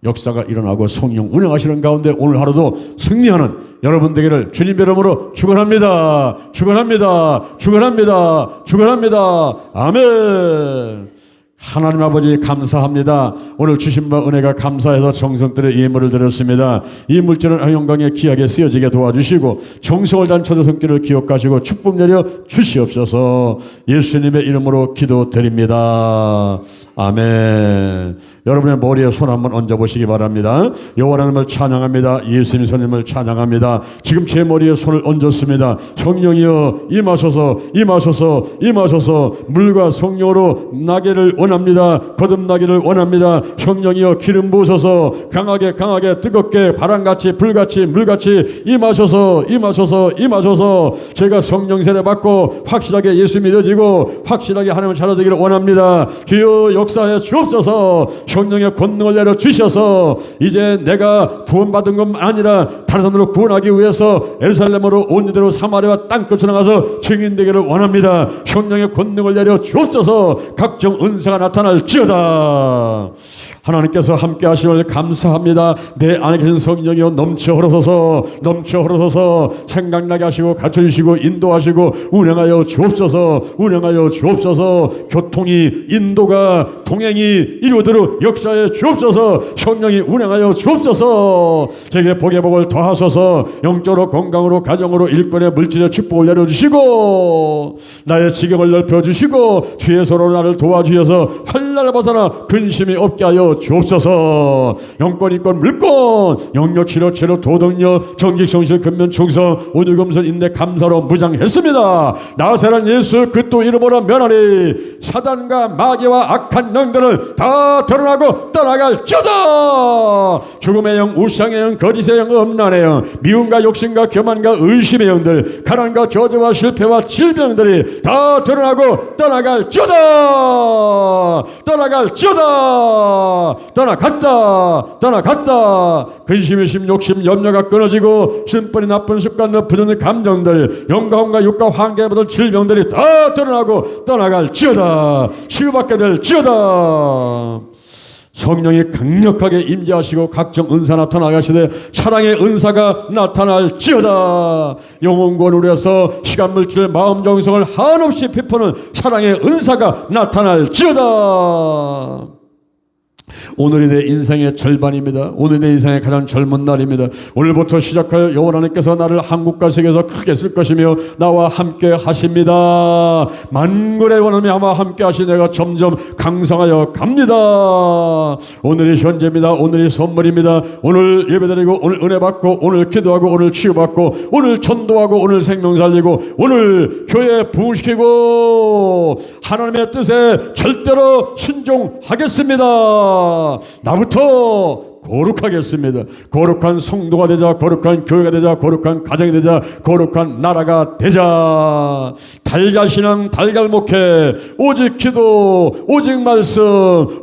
역사가 일어나고 성령 운행하시는 가운데 오늘 하루도 승리하는 여러분 되기를 주님 이름으로 축원합니다. 축원합니다. 축원합니다. 축원합니다. 아멘. 하나님 아버지 감사합니다. 오늘 주신 바 은혜가 감사해서 정성들의 예물을 드렸습니다. 이 물질은 영광에 귀하게 쓰여지게 도와주시고 정성을 다한 처자 손길을 기억하시고 축복 내려 주시옵소서. 예수님의 이름으로 기도드립니다. 아멘. 여러분의 머리에 손 한번 얹어보시기 바랍니다. 여호와 하나님을 찬양합니다. 예수님 선생님을 찬양합니다. 지금 제 머리에 손을 얹었습니다. 성령이여 임하소서, 임하소서, 임하소서. 물과 성령으로 나기를 원합니다. 거듭나기를 원합니다. 성령이여 기름 부으소서. 강하게 뜨겁게 바람같이 불같이 물같이 임하소서, 임하소서, 임하소서. 제가 성령 세례 받고 확실하게 예수 믿어지고 확실하게 하나님을 찾아되기를 원합니다. 주여 역사에 주옵소서. 성령의 권능을 내려 주셔서 이제 내가 구원받은 것 아니라 다른 사람으로 구원하기 위해서 예루살렘으로 온 이대로 사마리아와 땅끝으로 나가서 증인되기를 원합니다. 성령의 권능을 내려 주옵소서. 각종 은사가 나타날지어다. 하나님께서 함께 하시길 감사합니다. 내 안에 계신 성령이여 넘쳐 흐르소서 생각나게 하시고 가르쳐주시고 인도하시고 운행하여 주옵소서. 운행하여 주옵소서. 교통이 인도가 동행이 이루어도록 역사에 주옵소서. 성령이 운행하여 주옵소서. 제게 복의 복을 더하소서. 영적으로 건강으로 가정으로 일꾼의 물질의 축복을 내려주시고 나의 지경을 넓혀주시고 주의 손으로 나를 도와주셔서 환난을 벗어나 근심이 없게 하여 하여 주옵소서. 영권, 인권, 물권, 영력, 치료, 체력, 도덕력, 정직, 성실, 근면, 충성, 온유, 겸손, 인내, 감사로 무장했습니다. 나사렛 예수 그리스도 이름으로 면하니 사단과 마귀와 악한 영들을 다 드러나고 떠나갈지어다. 죽음의 영, 우상의 영, 거짓의 영, 음란의 영, 미움과 욕심과 교만과 의심의 영들, 가난과 저주와 실패와 질병들이 다 드러나고 떠나갈지어다. 떠나갔다. 근심, 의심, 욕심, 염려가 끊어지고 심벌이 나쁜 습관, 부정의 감정들, 영가혼과 육가, 환경에 모든 질병들이 다 드러나고 떠나갈지어다. 치유받게 될지어다. 성령이 강력하게 임재하시고 각종 은사 나타나게 하시되 사랑의 은사가 나타날지어다. 영혼 권우려서 시간 물질 마음 정성을 한없이 비푸는 사랑의 은사가 나타날지어다. 오늘이 내 인생의 절반입니다. 오늘이 내 인생의 가장 젊은 날입니다. 오늘부터 시작하여 여호와 하나님께서 나를 한국과 세계에서 크게 쓸 것이며 나와 함께 하십니다. 만군의 원함이 아마 함께 하시 내가 점점 강성하여 갑니다. 오늘이 현재입니다. 오늘이 선물입니다. 오늘 예배드리고 오늘 은혜 받고 오늘 기도하고 오늘 치유받고 오늘 전도하고 오늘 생명 살리고 오늘 교회 부흥시키고 하나님의 뜻에 절대로 순종하겠습니다. 나부터 거룩하겠습니다. 거룩한 성도가 되자, 거룩한 교회가 되자, 거룩한 가정이 되자, 거룩한 나라가 되자. 달걀신앙, 달걀목회, 오직 기도, 오직 말씀,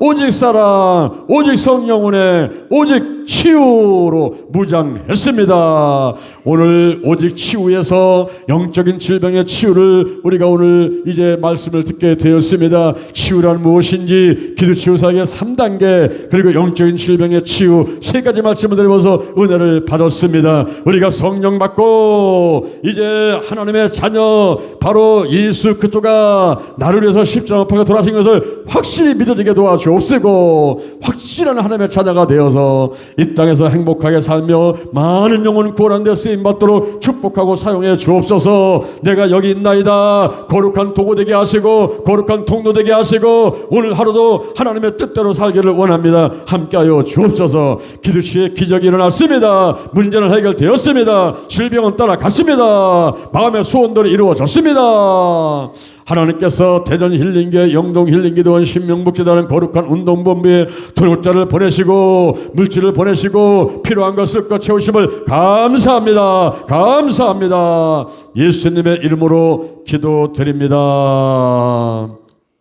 오직 사랑, 오직 성령운에, 오직 치유로 무장했습니다. 오늘 오직 치유에서 영적인 질병의 치유를 우리가 오늘 이제 말씀을 듣게 되었습니다. 치유란 무엇인지 기도치유사역의 3단계 그리고 영적인 질병의 치유 3가지 말씀을 드리면서 은혜를 받았습니다. 우리가 성령 받고 이제 하나님의 자녀 바로 예수 그리스도가 나를 위해서 십자가 못 박아 돌아가신 것을 확실히 믿어지게 도와주옵시고 확실한 하나님의 자녀가 되어서 이 땅에서 행복하게 살며 많은 영혼 구원한 데 쓰임받도록 축복하고 사용해 주옵소서. 내가 여기 있나이다. 거룩한 도구 되게 하시고 거룩한 통로 되게 하시고 오늘 하루도 하나님의 뜻대로 살기를 원합니다. 함께하여 주옵소서. 기도시에 기적이 일어났습니다. 문제는 해결되었습니다. 질병은 떠나갔습니다. 마음의 소원들이 이루어졌습니다. 하나님께서 대전 힐링계, 영동 힐링기도원, 신명복지단은 거룩한 운동본부에 동역자를 보내시고 물질을 보내시고 필요한 것을 껏 채우심을 감사합니다. 감사합니다. 예수님의 이름으로 기도드립니다.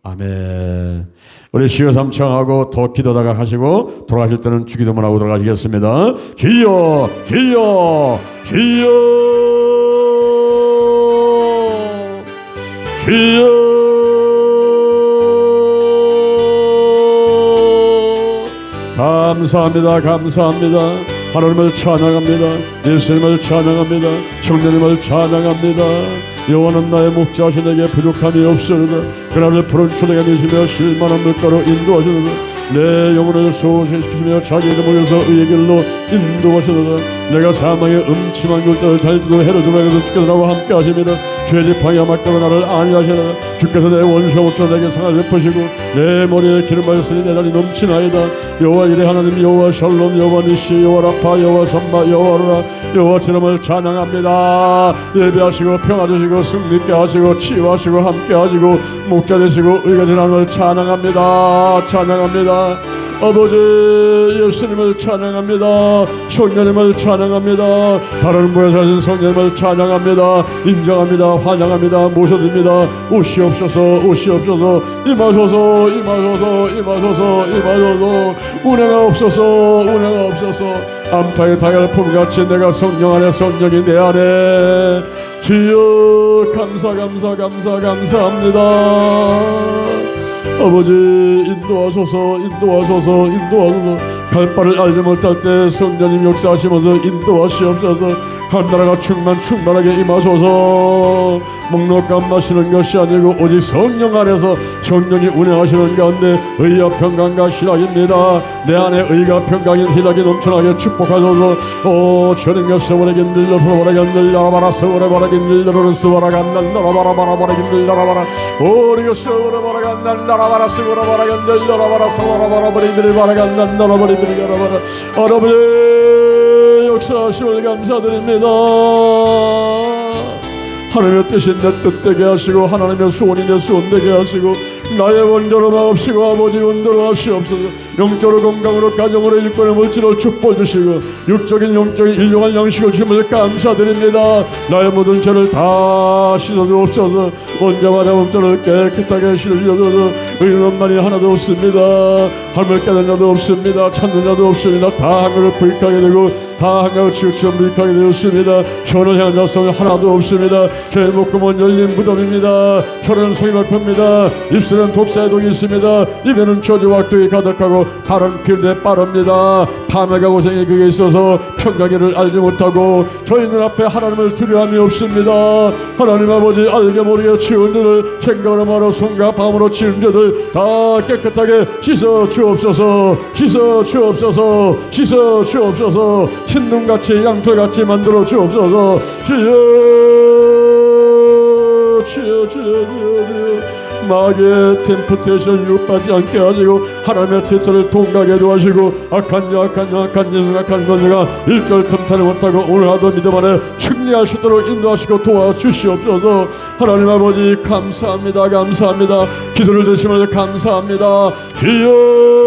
아멘. 우리 시여 삼청하고 더 기도다가 하시고 돌아가실 때는 주기도만 하고 돌아가시겠습니다. 주여 주여 주여 주여. 감사합니다. 감사합니다. 하나님을 찬양합니다. 예수님을 찬양합니다. 성령님을 찬양합니다. 여호와는 나의 목자하시 내게 부족함이 없으리다. 그날을 푸른 초대가 되시며 실만한 물가로 인도하시도다. 내 영혼을 소생시키시며 자기 이름을 위해서 의의 길로 인도하시도다. 내가 사망의 음침한 골짜기를 달리도 해로 돌아가서 주께서 나와 함께 하십니다. 죄 지팡이와 막대로 나를 안위하시다. 주께서 내 원수와 목자 내게 상을 베푸시고 내 머리에 기름 바르시니 내 날이 넘치나이다. 여호와 이레 하나님, 여호와 샬롬, 여호와 니시, 여호와 라파, 여호와 삼마, 여호와 루라, 여호와 지름을 찬양합니다. 예배하시고 평화 주시고 승리케 하시고 치유하시고 함께 하시고 목자 되시고 의가 된 하나님을 찬양합니다. 찬양합니다. 아버지 예수님을 찬양합니다. 성령님을 찬양합니다. 다른 모여 사신 성령님을 찬양합니다. 인정합니다. 환영합니다. 모셔듭니다. 오시옵소서 오시옵소서. 임하소서 임하소서 임하소서 임하소서. 운행하옵소서 운행하옵소서. 암타의 달걀품같이 내가 성령 안에 성령이 내 안에. 주여 감사 감사 감사 감사합니다. 아버지 인도하소서 인도하소서 인도하소서. 갈 바를 알지 못할 때 성령님 역사하시면서 인도하시옵소서. 나라가 충만하게 임하소서. 먹는 마시는 것이 아니고 오직 성령 안에서 성령이 운행하시는 가운데 의와 평강과 희락입니다. 내 안에 의가 평강인 희락이 넘쳐나게 축복하소서. 오 주님 여 서버리긴 들려버리긴 들려라바라 서버려버리긴 들려로는 서버라간날 나라바라바라버리긴 들려라바라 오리가 서버려버리간날 나라바라 서버려버리긴 들려라바라 서버려버리긴 바라간날 나라버리긴 가라바라. 아버지 역사하심을 감사드립니다. 하나님의 뜻이 내 뜻되게 하시고 하나님의 소원이 내 소원 되게 하시고 나의 원대로 마옵시고 아버지 원대로 하시옵소서. 영적으로 건강으로 가정으로 일꾼의 물질로 축복 주시고 육적인 영적인 일용할 양식을 주심을 감사드립니다. 나의 모든 죄를 다 씻어주옵소서. 원자마다 몸자를 깨끗하게 씻어주옵소서. 의인만이 하나도 없습니다. 하늘을 깨는 자도 없습니다. 찾는 자도 없습니다. 다 하늘을 부익하게 되고 다 한가을 치우쳐 무익하게 되었습니다. 저를 향한 자성은 하나도 없습니다. 제 목구멍은 열린 무덤입니다. 혀는 소임을 펴니다. 입술은 독사의 독이 있습니다. 입에는 저주와 악독이 가득하고 발은 필대 빠릅니다. 탐욕과 고생이 그게 있어서 평강이를 알지 못하고 저희 눈앞에 하나님을 두려움이 없습니다. 하나님 아버지 알게 모르게 치운 자들 생각으로 말로 손과 밤으로 치운 자들 다 깨끗하게 씻어 주옵소서. 씻어 주옵소서. 씻어 주옵소서. 흰눈같이 양털같이 만들어 주옵소서. 주여 마귀의 템프테이션 유혹받지 않게 하시고 하나님의 티터를 통과하게 도와주시고 악한 권세가 일절 틈타지 못하고 오늘 하던 믿음 안에 승리할 수 있도록 인도하시고 도와주시옵소서. 하나님 아버지 감사합니다. 기도를 드심을 감사합니다. 주여